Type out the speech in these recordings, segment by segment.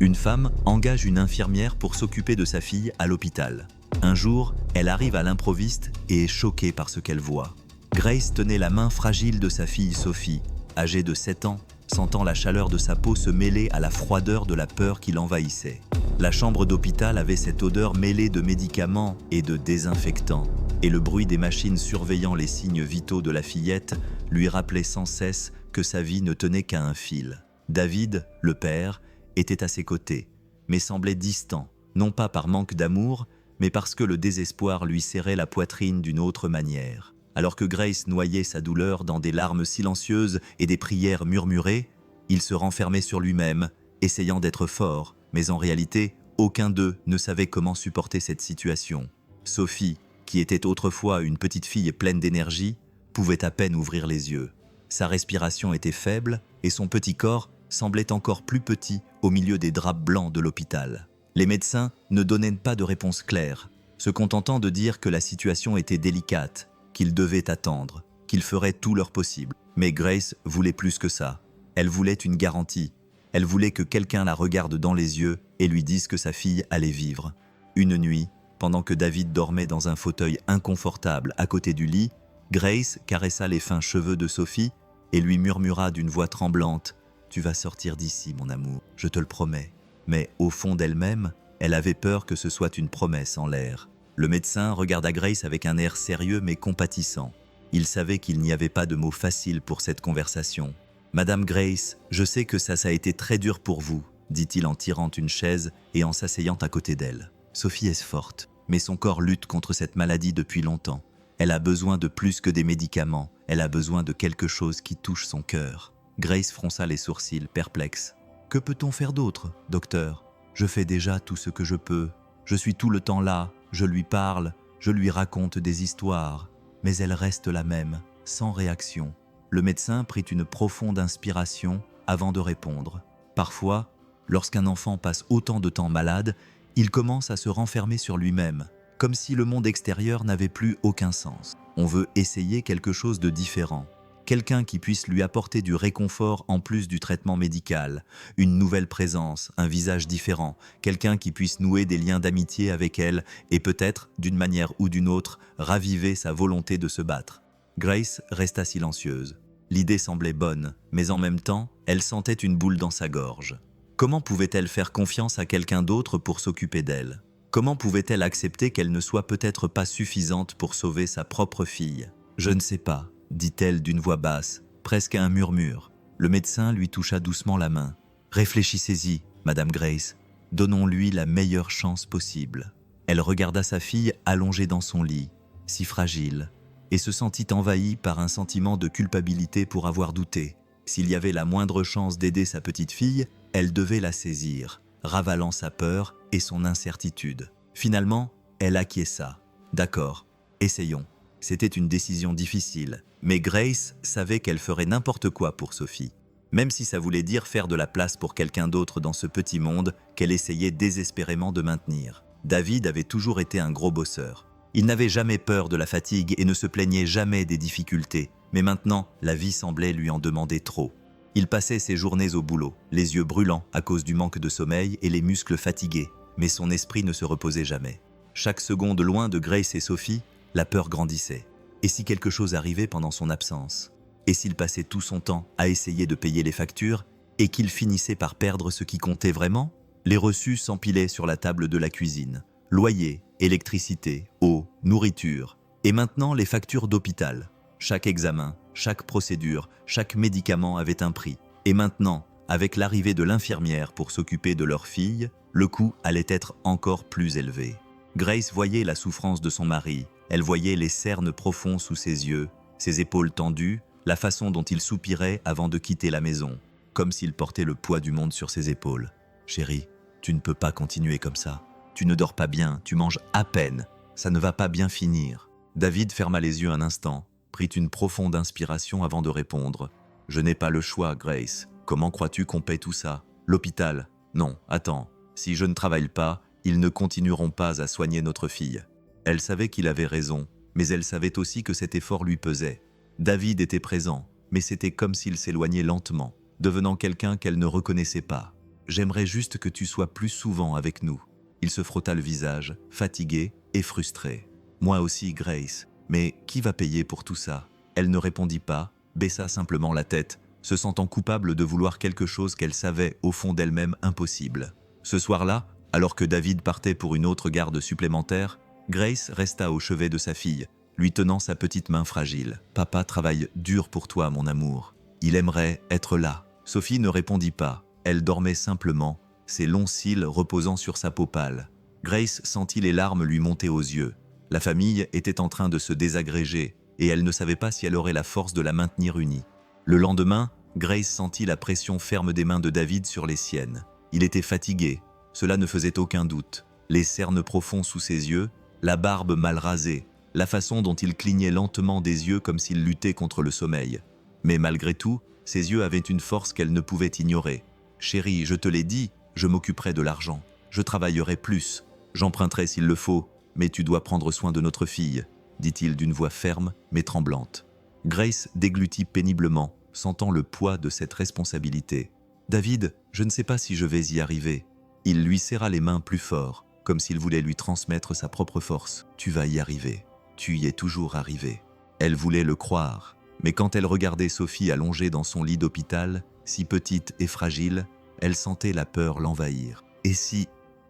Une femme engage une infirmière pour s'occuper de sa fille à l'hôpital. Un jour, elle arrive à l'improviste et est choquée par ce qu'elle voit. Grace tenait la main fragile de sa fille Sophie, âgée de 7 ans, sentant la chaleur de sa peau se mêler à la froideur de la peur qui l'envahissait. La chambre d'hôpital avait cette odeur mêlée de médicaments et de désinfectants, et le bruit des machines surveillant les signes vitaux de la fillette lui rappelait sans cesse que sa vie ne tenait qu'à un fil. David, le père, était à ses côtés, mais semblait distant, non pas par manque d'amour, mais parce que le désespoir lui serrait la poitrine d'une autre manière. Alors que Grace noyait sa douleur dans des larmes silencieuses et des prières murmurées, il se renfermait sur lui-même, essayant d'être fort, mais en réalité, aucun d'eux ne savait comment supporter cette situation. Sophie, qui était autrefois une petite fille pleine d'énergie, pouvait à peine ouvrir les yeux. Sa respiration était faible et son petit corps semblait encore plus petit au milieu des draps blancs de l'hôpital. Les médecins ne donnaient pas de réponse claire, se contentant de dire que la situation était délicate, qu'ils devaient attendre, qu'ils feraient tout leur possible. Mais Grace voulait plus que ça. Elle voulait une garantie. Elle voulait que quelqu'un la regarde dans les yeux et lui dise que sa fille allait vivre. Une nuit, pendant que David dormait dans un fauteuil inconfortable à côté du lit, Grace caressa les fins cheveux de Sophie et lui murmura d'une voix tremblante « Tu vas sortir d'ici, mon amour, je te le promets ». Mais au fond d'elle-même, elle avait peur que ce soit une promesse en l'air. Le médecin regarda Grace avec un air sérieux mais compatissant. Il savait qu'il n'y avait pas de mots faciles pour cette conversation. « Madame Grace, je sais que ça a été très dur pour vous », dit-il en tirant une chaise et en s'asseyant à côté d'elle. Sophie est forte, mais son corps lutte contre cette maladie depuis longtemps. Elle a besoin de plus que des médicaments, elle a besoin de quelque chose qui touche son cœur. Grace fronça les sourcils, perplexe. « Que peut-on faire d'autre, docteur ? Je fais déjà tout ce que je peux. Je suis tout le temps là, je lui parle, je lui raconte des histoires. Mais elle reste la même, sans réaction. » Le médecin prit une profonde inspiration avant de répondre. Parfois, lorsqu'un enfant passe autant de temps malade, il commence à se renfermer sur lui-même, comme si le monde extérieur n'avait plus aucun sens. On veut essayer quelque chose de différent. Quelqu'un qui puisse lui apporter du réconfort en plus du traitement médical, une nouvelle présence, un visage différent, quelqu'un qui puisse nouer des liens d'amitié avec elle et peut-être, d'une manière ou d'une autre, raviver sa volonté de se battre. Grace resta silencieuse. L'idée semblait bonne, mais en même temps, elle sentait une boule dans sa gorge. Comment pouvait-elle faire confiance à quelqu'un d'autre pour s'occuper d'elle ? Comment pouvait-elle accepter qu'elle ne soit peut-être pas suffisante pour sauver sa propre fille ? « Je ne sais pas », dit-elle d'une voix basse, presque à un murmure. Le médecin lui toucha doucement la main. « Réfléchissez-y, Madame Grace. Donnons-lui la meilleure chance possible. » Elle regarda sa fille allongée dans son lit, si fragile, et se sentit envahie par un sentiment de culpabilité pour avoir douté. S'il y avait la moindre chance d'aider sa petite fille, elle devait la saisir, ravalant sa peur et son incertitude. Finalement, elle acquiesça. « D'accord, essayons. » C'était une décision difficile, mais Grace savait qu'elle ferait n'importe quoi pour Sophie. Même si ça voulait dire faire de la place pour quelqu'un d'autre dans ce petit monde qu'elle essayait désespérément de maintenir. David avait toujours été un gros bosseur. Il n'avait jamais peur de la fatigue et ne se plaignait jamais des difficultés, mais maintenant, la vie semblait lui en demander trop. Il passait ses journées au boulot, les yeux brûlants à cause du manque de sommeil et les muscles fatigués, mais son esprit ne se reposait jamais. Chaque seconde loin de Grace et Sophie, la peur grandissait. Et si quelque chose arrivait pendant son absence ? Et s'il passait tout son temps à essayer de payer les factures et qu'il finissait par perdre ce qui comptait vraiment ? Les reçus s'empilaient sur la table de la cuisine. Loyer, électricité, eau, nourriture. Et maintenant, les factures d'hôpital. Chaque examen, chaque procédure, chaque médicament avait un prix. Et maintenant, avec l'arrivée de l'infirmière pour s'occuper de leur fille, le coût allait être encore plus élevé. Grace voyait la souffrance de son mari. Elle voyait les cernes profonds sous ses yeux, ses épaules tendues, la façon dont il soupirait avant de quitter la maison, comme s'il portait le poids du monde sur ses épaules. « Chérie, tu ne peux pas continuer comme ça. Tu ne dors pas bien, tu manges à peine. Ça ne va pas bien finir. » David ferma les yeux un instant, prit une profonde inspiration avant de répondre. « Je n'ai pas le choix, Grace. Comment crois-tu qu'on paie tout ça ? L'hôpital ? Non, attends. Si je ne travaille pas, ils ne continueront pas à soigner notre fille. » Elle savait qu'il avait raison, mais elle savait aussi que cet effort lui pesait. David était présent, mais c'était comme s'il s'éloignait lentement, devenant quelqu'un qu'elle ne reconnaissait pas. J'aimerais juste que tu sois plus souvent avec nous. » Il se frotta le visage, fatigué et frustré. « Moi aussi, Grace. Mais qui va payer pour tout ça ?» Elle ne répondit pas, baissa simplement la tête, se sentant coupable de vouloir quelque chose qu'elle savait au fond d'elle-même impossible. Ce soir-là, alors que David partait pour une autre garde supplémentaire, Grace resta au chevet de sa fille, lui tenant sa petite main fragile. « Papa travaille dur pour toi, mon amour. Il aimerait être là. » Sophie ne répondit pas. Elle dormait simplement, ses longs cils reposant sur sa peau pâle. Grace sentit les larmes lui monter aux yeux. La famille était en train de se désagréger, et elle ne savait pas si elle aurait la force de la maintenir unie. Le lendemain, Grace sentit la pression ferme des mains de David sur les siennes. Il était fatigué, cela ne faisait aucun doute. Les cernes profonds sous ses yeux, la barbe mal rasée, la façon dont il clignait lentement des yeux comme s'il luttait contre le sommeil. Mais malgré tout, ses yeux avaient une force qu'elle ne pouvait ignorer. « Chérie, je te l'ai dit, je m'occuperai de l'argent. Je travaillerai plus. J'emprunterai s'il le faut, mais tu dois prendre soin de notre fille, » dit-il d'une voix ferme mais tremblante. Grace déglutit péniblement, sentant le poids de cette responsabilité. « David, je ne sais pas si je vais y arriver. » Il lui serra les mains plus fort, comme s'il voulait lui transmettre sa propre force. « Tu vas y arriver. Tu y es toujours arrivé. » Elle voulait le croire, mais quand elle regardait Sophie allongée dans son lit d'hôpital, si petite et fragile, elle sentait la peur l'envahir. « Et si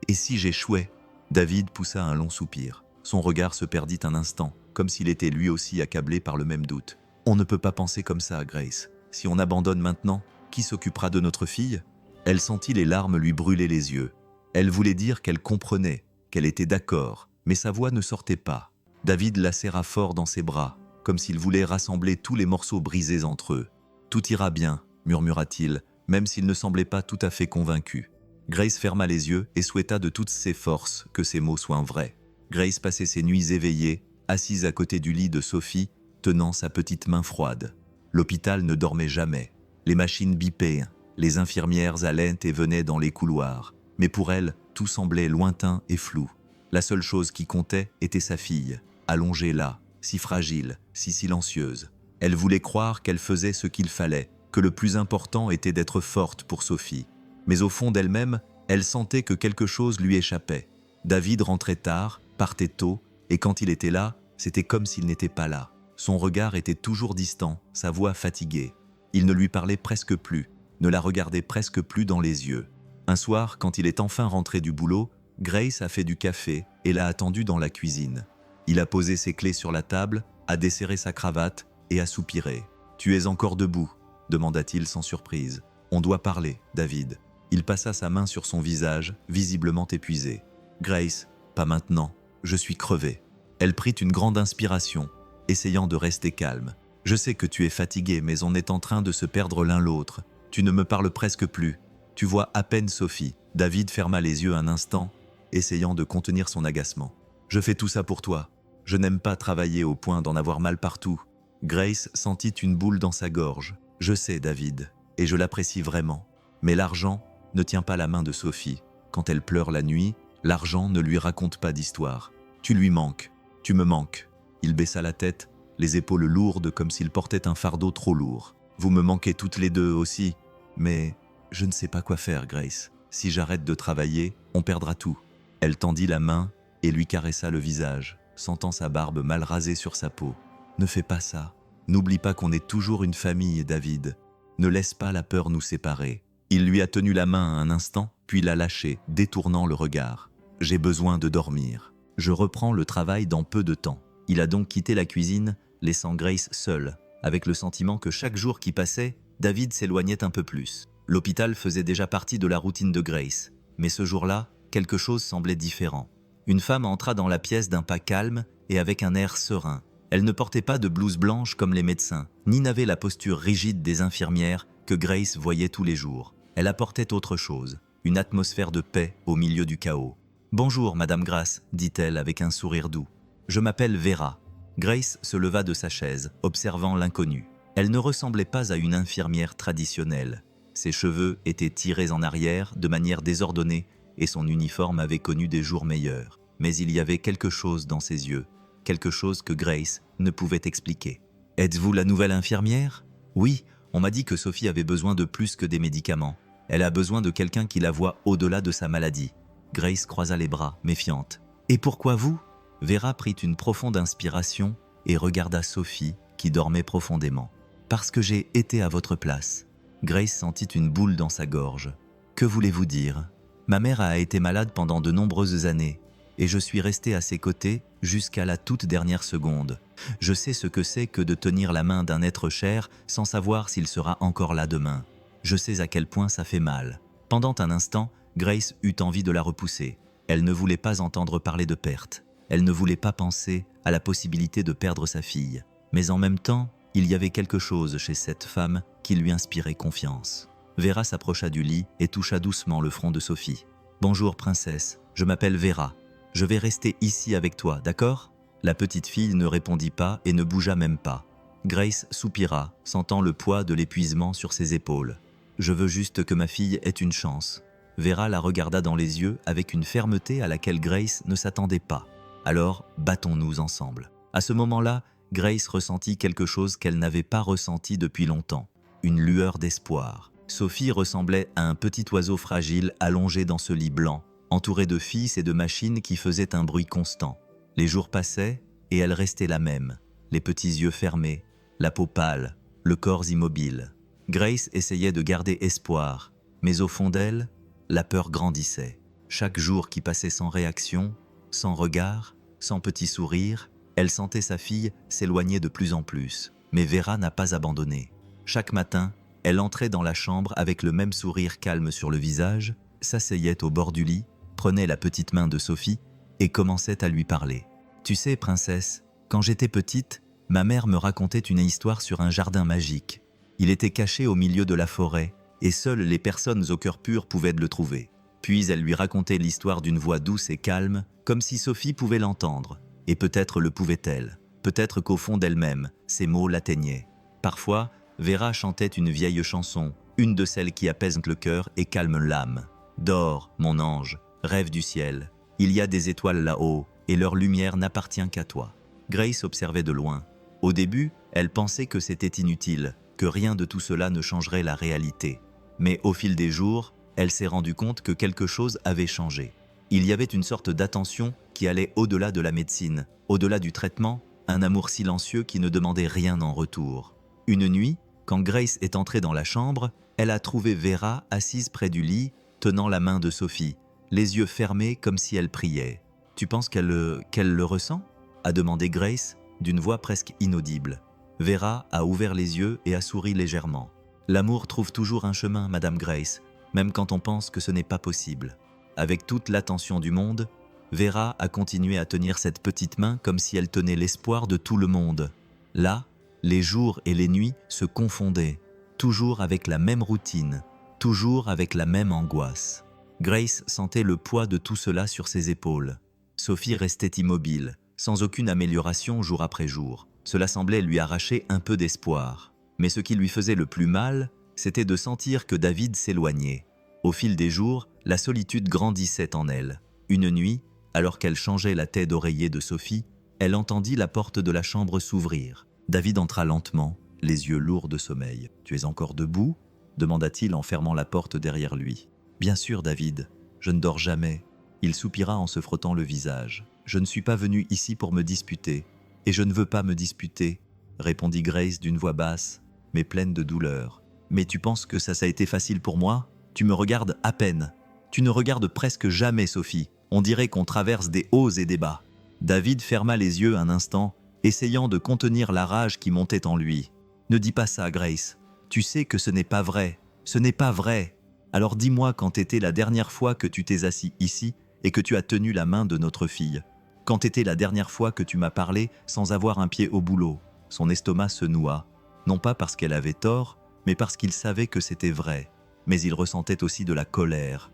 j'échouais ?» David poussa un long soupir. Son regard se perdit un instant, comme s'il était lui aussi accablé par le même doute. « On ne peut pas penser comme ça, Grace. Si on abandonne maintenant, qui s'occupera de notre fille ?» Elle sentit les larmes lui brûler les yeux. Elle voulait dire qu'elle comprenait, qu'elle était d'accord, mais sa voix ne sortait pas. David la serra fort dans ses bras, comme s'il voulait rassembler tous les morceaux brisés entre eux. « Tout ira bien », murmura-t-il, même s'il ne semblait pas tout à fait convaincu. Grace ferma les yeux et souhaita de toutes ses forces que ces mots soient vrais. Grace passait ses nuits éveillée, assise à côté du lit de Sophie, tenant sa petite main froide. L'hôpital ne dormait jamais. Les machines bipaient, les infirmières allaient et venaient dans les couloirs. Mais pour elle, tout semblait lointain et flou. La seule chose qui comptait était sa fille, allongée là, si fragile, si silencieuse. Elle voulait croire qu'elle faisait ce qu'il fallait, que le plus important était d'être forte pour Sophie. Mais au fond d'elle-même, elle sentait que quelque chose lui échappait. David rentrait tard, partait tôt, et quand il était là, c'était comme s'il n'était pas là. Son regard était toujours distant, sa voix fatiguée. Il ne lui parlait presque plus, ne la regardait presque plus dans les yeux. Un soir, quand il est enfin rentré du boulot, Grace a fait du café et l'a attendu dans la cuisine. Il a posé ses clés sur la table, a desserré sa cravate et a soupiré. « Tu es encore debout ?» demanda-t-il sans surprise. « On doit parler, David. » Il passa sa main sur son visage, visiblement épuisé. « Grace, pas maintenant. Je suis crevé. » Elle prit une grande inspiration, essayant de rester calme. « Je sais que tu es fatigué, mais on est en train de se perdre l'un l'autre. Tu ne me parles presque plus. Tu vois à peine Sophie. » David ferma les yeux un instant, essayant de contenir son agacement. « Je fais tout ça pour toi. Je n'aime pas travailler au point d'en avoir mal partout. » Grace sentit une boule dans sa gorge. « Je sais, David, et je l'apprécie vraiment. Mais l'argent ne tient pas la main de Sophie. Quand elle pleure la nuit, l'argent ne lui raconte pas d'histoire. Tu lui manques. Tu me manques. » Il baissa la tête, les épaules lourdes comme s'il portait un fardeau trop lourd. « Vous me manquez toutes les deux aussi. Mais je ne sais pas quoi faire, Grace. Si j'arrête de travailler, on perdra tout. » Elle tendit la main et lui caressa le visage, sentant sa barbe mal rasée sur sa peau. « Ne fais pas ça. N'oublie pas qu'on est toujours une famille, David. Ne laisse pas la peur nous séparer. » Il lui a tenu la main un instant, puis l'a lâchée, détournant le regard. « J'ai besoin de dormir. Je reprends le travail dans peu de temps. » Il a donc quitté la cuisine, laissant Grace seule, avec le sentiment que chaque jour qui passait, David s'éloignait un peu plus. L'hôpital faisait déjà partie de la routine de Grace, mais ce jour-là, quelque chose semblait différent. Une femme entra dans la pièce d'un pas calme et avec un air serein. Elle ne portait pas de blouse blanche comme les médecins, ni n'avait la posture rigide des infirmières que Grace voyait tous les jours. Elle apportait autre chose, une atmosphère de paix au milieu du chaos. « Bonjour, Madame Grace, dit-elle avec un sourire doux. Je m'appelle Vera. » Grace se leva de sa chaise, observant l'inconnue. Elle ne ressemblait pas à une infirmière traditionnelle. Ses cheveux étaient tirés en arrière de manière désordonnée et son uniforme avait connu des jours meilleurs. Mais il y avait quelque chose dans ses yeux, quelque chose que Grace ne pouvait expliquer. « Êtes-vous la nouvelle infirmière ? » « Oui, on m'a dit que Sophie avait besoin de plus que des médicaments. Elle a besoin de quelqu'un qui la voit au-delà de sa maladie. Grace croisa les bras, méfiante. Et pourquoi vous? Vera prit une profonde inspiration et regarda Sophie, qui dormait profondément. Parce que j'ai été à votre place. Grace sentit une boule dans sa gorge. Que voulez-vous dire? Ma mère a été malade pendant de nombreuses années, et je suis resté à ses côtés jusqu'à la toute dernière seconde. Je sais ce que c'est que de tenir la main d'un être cher sans savoir s'il sera encore là demain. Je sais à quel point ça fait mal. Pendant un instant, Grace eut envie de la repousser. Elle ne voulait pas entendre parler de perte. Elle ne voulait pas penser à la possibilité de perdre sa fille. Mais en même temps, il y avait quelque chose chez cette femme qui lui inspirait confiance. Vera s'approcha du lit et toucha doucement le front de Sophie. « Bonjour princesse, je m'appelle Vera. Je vais rester ici avec toi, d'accord ?» La petite fille ne répondit pas et ne bougea même pas. Grace soupira, sentant le poids de l'épuisement sur ses épaules. « Je veux juste que ma fille ait une chance. » Vera la regarda dans les yeux avec une fermeté à laquelle Grace ne s'attendait pas. « Alors, battons-nous ensemble. » À ce moment-là, Grace ressentit quelque chose qu'elle n'avait pas ressenti depuis longtemps. Une lueur d'espoir. Sophie ressemblait à un petit oiseau fragile allongé dans ce lit blanc, entouré de fils et de machines qui faisaient un bruit constant. Les jours passaient et elle restait la même, les petits yeux fermés, la peau pâle, le corps immobile. Grace essayait de garder espoir, mais au fond d'elle, la peur grandissait. Chaque jour qui passait sans réaction, sans regard, sans petit sourire, elle sentait sa fille s'éloigner de plus en plus. Mais Vera n'a pas abandonné. Chaque matin, elle entrait dans la chambre avec le même sourire calme sur le visage, s'asseyait au bord du lit, prenait la petite main de Sophie et commençait à lui parler. « Tu sais, princesse, quand j'étais petite, ma mère me racontait une histoire sur un jardin magique. Il était caché au milieu de la forêt et seules les personnes au cœur pur pouvaient le trouver. Puis elle lui racontait l'histoire d'une voix douce et calme, comme si Sophie pouvait l'entendre. Et peut-être le pouvait-elle. Peut-être qu'au fond d'elle-même, ces mots l'atteignaient. Parfois, Vera chantait une vieille chanson, une de celles qui apaisent le cœur et calment l'âme. « Dors, mon ange, rêve du ciel. Il y a des étoiles là-haut, et leur lumière n'appartient qu'à toi. » Grace observait de loin. Au début, elle pensait que c'était inutile, que rien de tout cela ne changerait la réalité. Mais au fil des jours, elle s'est rendue compte que quelque chose avait changé. Il y avait une sorte d'attention qui allait au-delà de la médecine, au-delà du traitement, un amour silencieux qui ne demandait rien en retour. Une nuit, quand Grace est entrée dans la chambre, elle a trouvé Vera assise près du lit, tenant la main de Sophie, les yeux fermés comme si elle priait. « Tu penses qu'elle le ressent ?» a demandé Grace, d'une voix presque inaudible. Vera a ouvert les yeux et a souri légèrement. « L'amour trouve toujours un chemin, Madame Grace, même quand on pense que ce n'est pas possible. » Avec toute l'attention du monde, Vera a continué à tenir cette petite main comme si elle tenait l'espoir de tout le monde. Là, les jours et les nuits se confondaient, toujours avec la même routine, toujours avec la même angoisse. Grace sentait le poids de tout cela sur ses épaules. Sophie restait immobile, sans aucune amélioration jour après jour. Cela semblait lui arracher un peu d'espoir. Mais ce qui lui faisait le plus mal, c'était de sentir que David s'éloignait. Au fil des jours, la solitude grandissait en elle. Une nuit, alors qu'elle changeait la tête d'oreiller de Sophie, elle entendit la porte de la chambre s'ouvrir. David entra lentement, les yeux lourds de sommeil. « Tu es encore debout ?» demanda-t-il en fermant la porte derrière lui. « Bien sûr, David, je ne dors jamais. » Il soupira en se frottant le visage. « Je ne suis pas venu ici pour me disputer, et je ne veux pas me disputer, » répondit Grace d'une voix basse, mais pleine de douleur. « Mais tu penses que ça a été facile pour moi ? Tu me regardes à peine. Tu ne regardes presque jamais, Sophie. On dirait qu'on traverse des hauts et des bas. » David ferma les yeux un instant, essayant de contenir la rage qui montait en lui. « Ne dis pas ça, Grace. Tu sais que ce n'est pas vrai. Ce n'est pas vrai. Alors dis-moi quand était la dernière fois que tu t'es assis ici et que tu as tenu la main de notre fille. Quand était la dernière fois que tu m'as parlé sans avoir un pied au boulot ?» Son estomac se noua, non pas parce qu'elle avait tort, mais parce qu'il savait que c'était vrai. Mais il ressentait aussi de la colère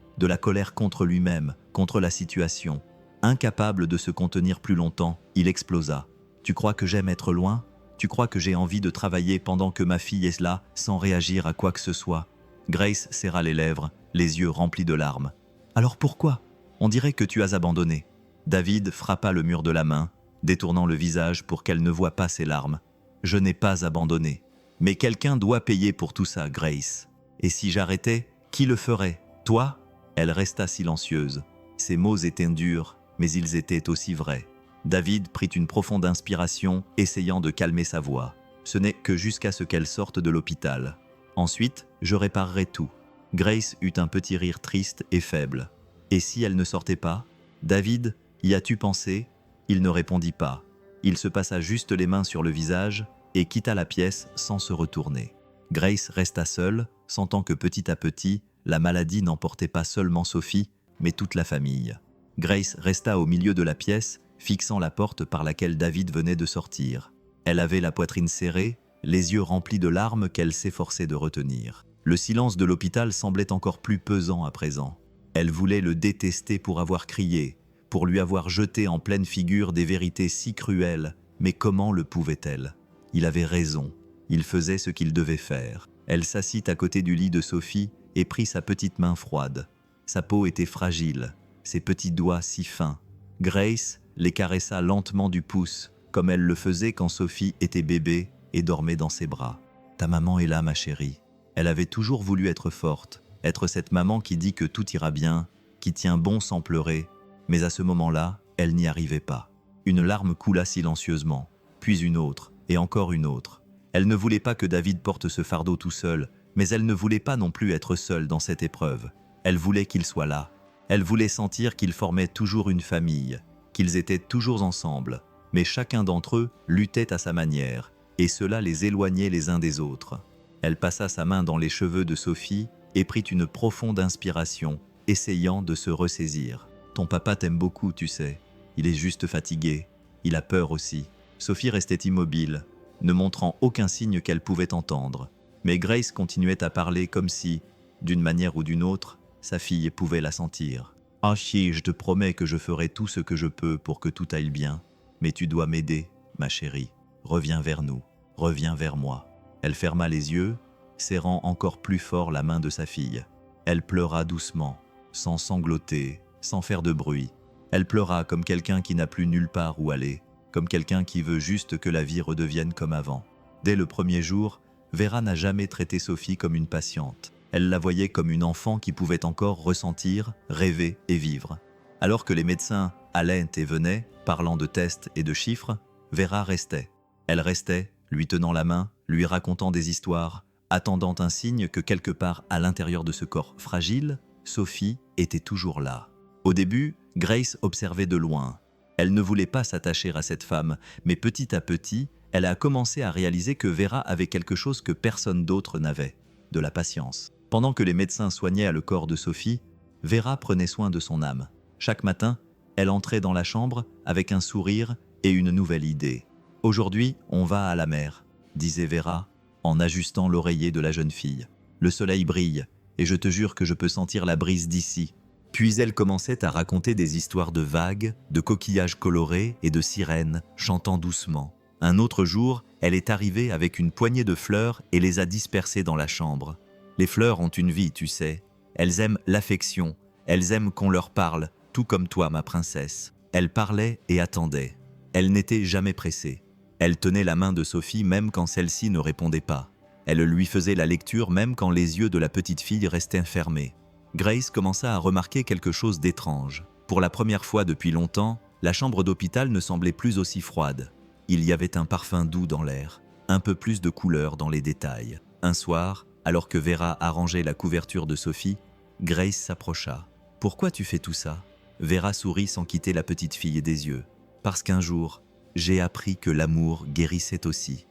contre lui-même, contre la situation. Incapable de se contenir plus longtemps, il explosa. « Tu crois que j'aime être loin ? Tu crois que j'ai envie de travailler pendant que ma fille est là, sans réagir à quoi que ce soit ?» Grace serra les lèvres, les yeux remplis de larmes. « Alors pourquoi ? On dirait que tu as abandonné. » David frappa le mur de la main, détournant le visage pour qu'elle ne voie pas ses larmes. « Je n'ai pas abandonné. Mais quelqu'un doit payer pour tout ça, Grace. Et si j'arrêtais, Qui le ferait? Toi? Elle resta silencieuse. Ses mots étaient durs, mais ils étaient aussi vrais. David prit une profonde inspiration, essayant de calmer sa voix. Ce n'est que jusqu'à ce qu'elle sorte de l'hôpital. Ensuite, je réparerai tout. Grace eut un petit rire triste et faible. Et si elle ne sortait pas? David, y as-tu pensé? Il ne répondit pas. Il se passa juste les mains sur le visage et quitta la pièce sans se retourner. Grace resta seule, sentant que petit à petit, la maladie n'emportait pas seulement Sophie, mais toute la famille. Grace resta au milieu de la pièce, fixant la porte par laquelle David venait de sortir. Elle avait la poitrine serrée, les yeux remplis de larmes qu'elle s'efforçait de retenir. Le silence de l'hôpital semblait encore plus pesant à présent. Elle voulait le détester pour avoir crié, pour lui avoir jeté en pleine figure des vérités si cruelles, mais comment le pouvait-elle? Il avait raison, il faisait ce qu'il devait faire. Elle s'assit à côté du lit de Sophie et prit sa petite main froide. Sa peau était fragile, ses petits doigts si fins. Grace les caressa lentement du pouce, comme elle le faisait quand Sophie était bébé et dormait dans ses bras. « Ta maman est là, ma chérie. » Elle avait toujours voulu être forte, être cette maman qui dit que tout ira bien, qui tient bon sans pleurer, mais à ce moment-là, elle n'y arrivait pas. Une larme coula silencieusement, puis une autre, et encore une autre. Elle ne voulait pas que David porte ce fardeau tout seul, mais elle ne voulait pas non plus être seule dans cette épreuve. Elle voulait qu'il soit là. Elle voulait sentir qu'ils formaient toujours une famille, qu'ils étaient toujours ensemble, mais chacun d'entre eux luttait à sa manière, et cela les éloignait les uns des autres. Elle passa sa main dans les cheveux de Sophie et prit une profonde inspiration, essayant de se ressaisir. « Ton papa t'aime beaucoup, tu sais. Il est juste fatigué. Il a peur aussi. » Sophie restait immobile, ne montrant aucun signe qu'elle pouvait entendre. Mais Grace continuait à parler comme si, d'une manière ou d'une autre, sa fille pouvait la sentir. « Ah chi, je te promets que je ferai tout ce que je peux pour que tout aille bien. Mais tu dois m'aider, ma chérie. Reviens vers nous. Reviens vers moi. » Elle ferma les yeux, serrant encore plus fort la main de sa fille. Elle pleura doucement, sans sangloter, sans faire de bruit. Elle pleura comme quelqu'un qui n'a plus nulle part où aller, comme quelqu'un qui veut juste que la vie redevienne comme avant. Dès le premier jour, Vera n'a jamais traité Sophie comme une patiente. Elle la voyait comme une enfant qui pouvait encore ressentir, rêver et vivre. Alors que les médecins allaient et venaient, parlant de tests et de chiffres, Vera restait. Elle restait, lui tenant la main, lui racontant des histoires, attendant un signe que quelque part à l'intérieur de ce corps fragile, Sophie était toujours là. Au début, Grace observait de loin. Elle ne voulait pas s'attacher à cette femme, mais petit à petit, elle a commencé à réaliser que Vera avait quelque chose que personne d'autre n'avait, de la patience. Pendant que les médecins soignaient le corps de Sophie, Vera prenait soin de son âme. Chaque matin, elle entrait dans la chambre avec un sourire et une nouvelle idée. « Aujourd'hui, on va à la mer », disait Vera, en ajustant l'oreiller de la jeune fille. « Le soleil brille, et je te jure que je peux sentir la brise d'ici. » Puis elle commençait à raconter des histoires de vagues, de coquillages colorés et de sirènes chantant doucement. Un autre jour, elle est arrivée avec une poignée de fleurs et les a dispersées dans la chambre. Les fleurs ont une vie, tu sais. Elles aiment l'affection, elles aiment qu'on leur parle, tout comme toi, ma princesse. Elle parlait et attendait. Elle n'était jamais pressée. Elle tenait la main de Sophie même quand celle-ci ne répondait pas. Elle lui faisait la lecture même quand les yeux de la petite fille restaient fermés. Grace commença à remarquer quelque chose d'étrange. Pour la première fois depuis longtemps, la chambre d'hôpital ne semblait plus aussi froide. Il y avait un parfum doux dans l'air, un peu plus de couleur dans les détails. Un soir, alors que Vera arrangeait la couverture de Sophie, Grace s'approcha. « Pourquoi tu fais tout ça ?» Vera sourit sans quitter la petite fille des yeux. « Parce qu'un jour, j'ai appris que l'amour guérissait aussi. »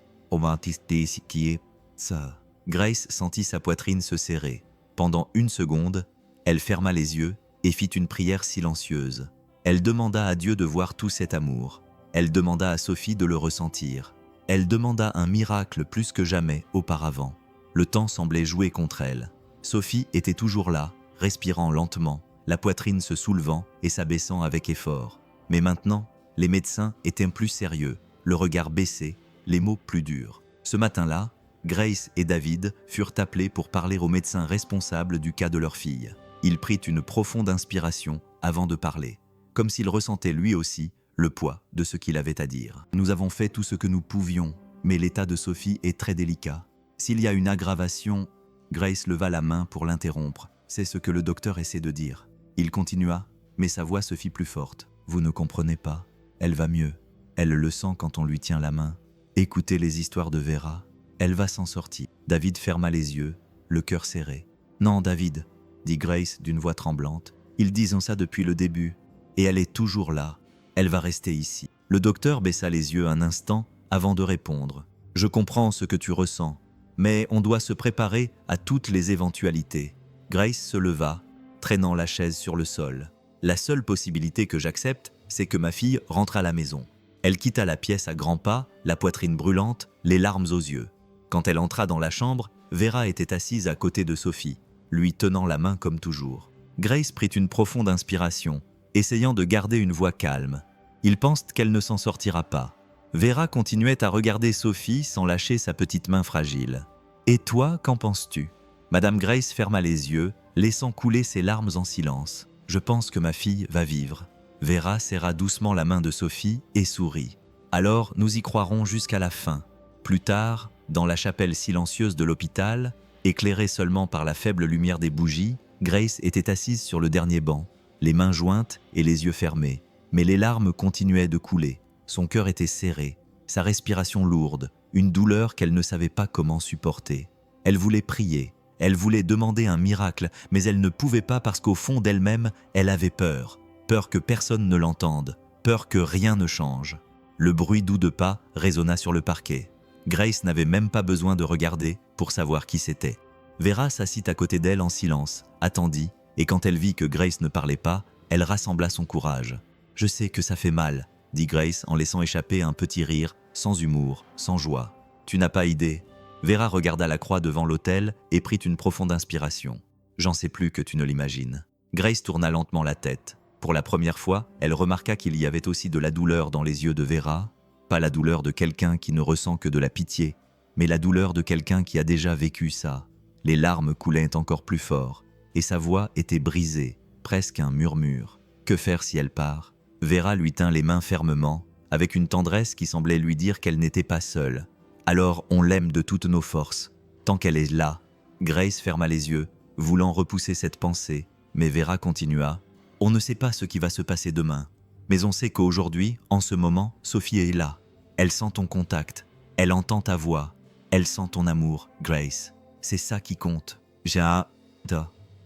Grace sentit sa poitrine se serrer. Pendant une seconde, elle ferma les yeux et fit une prière silencieuse. Elle demanda à Dieu de voir tout cet amour. Elle demanda à Sophie de le ressentir. Elle demanda un miracle plus que jamais auparavant. Le temps semblait jouer contre elle. Sophie était toujours là, respirant lentement, la poitrine se soulevant et s'abaissant avec effort. Mais maintenant, les médecins étaient plus sérieux, le regard baissé, les mots plus durs. Ce matin-là, Grace et David furent appelés pour parler au médecin responsable du cas de leur fille. Il prit une profonde inspiration avant de parler, comme s'il ressentait lui aussi le poids de ce qu'il avait à dire. « Nous avons fait tout ce que nous pouvions, mais l'état de Sophie est très délicat. S'il y a une aggravation, Grace leva la main pour l'interrompre. C'est ce que le docteur essaie de dire. Il continua, mais sa voix se fit plus forte. Vous ne comprenez pas. Elle va mieux. Elle le sent quand on lui tient la main. Écoutez les histoires de Vera. Elle va s'en sortir. David ferma les yeux, le cœur serré. Non, David, dit Grace d'une voix tremblante. Ils disent ça depuis le début. Et elle est toujours là. Elle va rester ici. Le docteur baissa les yeux un instant avant de répondre. Je comprends ce que tu ressens, mais on doit se préparer à toutes les éventualités. Grace se leva, traînant la chaise sur le sol. La seule possibilité que j'accepte, c'est que ma fille rentre à la maison. Elle quitta la pièce à grands pas, la poitrine brûlante, les larmes aux yeux. Quand elle entra dans la chambre, Vera était assise à côté de Sophie, lui tenant la main comme toujours. Grace prit une profonde inspiration, essayant de garder une voix calme. Ils pensent qu'elle ne s'en sortira pas. Vera continuait à regarder Sophie sans lâcher sa petite main fragile. « Et toi, qu'en penses-tu » Madame Grace ferma les yeux, laissant couler ses larmes en silence. « Je pense que ma fille va vivre. » Vera serra doucement la main de Sophie et sourit. « Alors, nous y croirons jusqu'à la fin. » Plus tard, dans la chapelle silencieuse de l'hôpital, éclairée seulement par la faible lumière des bougies, Grace était assise sur le dernier banc, les mains jointes et les yeux fermés. Mais les larmes continuaient de couler. Son cœur était serré, sa respiration lourde, une douleur qu'elle ne savait pas comment supporter. Elle voulait prier, elle voulait demander un miracle, mais elle ne pouvait pas parce qu'au fond d'elle-même, elle avait peur. Peur que personne ne l'entende, peur que rien ne change. Le bruit doux de pas résonna sur le parquet. Grace n'avait même pas besoin de regarder pour savoir qui c'était. Vera s'assit à côté d'elle en silence, attendit, et quand elle vit que Grace ne parlait pas, elle rassembla son courage. « Je sais que ça fait mal », dit Grace en laissant échapper un petit rire, sans humour, sans joie. « Tu n'as pas idée. » Vera regarda la croix devant l'autel et prit une profonde inspiration. « J'en sais plus que tu ne l'imagines. » Grace tourna lentement la tête. Pour la première fois, elle remarqua qu'il y avait aussi de la douleur dans les yeux de Vera. Pas la douleur de quelqu'un qui ne ressent que de la pitié, mais la douleur de quelqu'un qui a déjà vécu ça. Les larmes coulaient encore plus fort, et sa voix était brisée, presque un murmure. Que faire si elle part ? Vera lui tint les mains fermement, avec une tendresse qui semblait lui dire qu'elle n'était pas seule. Alors on l'aime de toutes nos forces, tant qu'elle est là. Grace ferma les yeux, voulant repousser cette pensée, mais Vera continua. On ne sait pas ce qui va se passer demain, mais on sait qu'aujourd'hui, en ce moment, Sophie est là. Elle sent ton contact, elle entend ta voix, elle sent ton amour, Grace. C'est ça qui compte.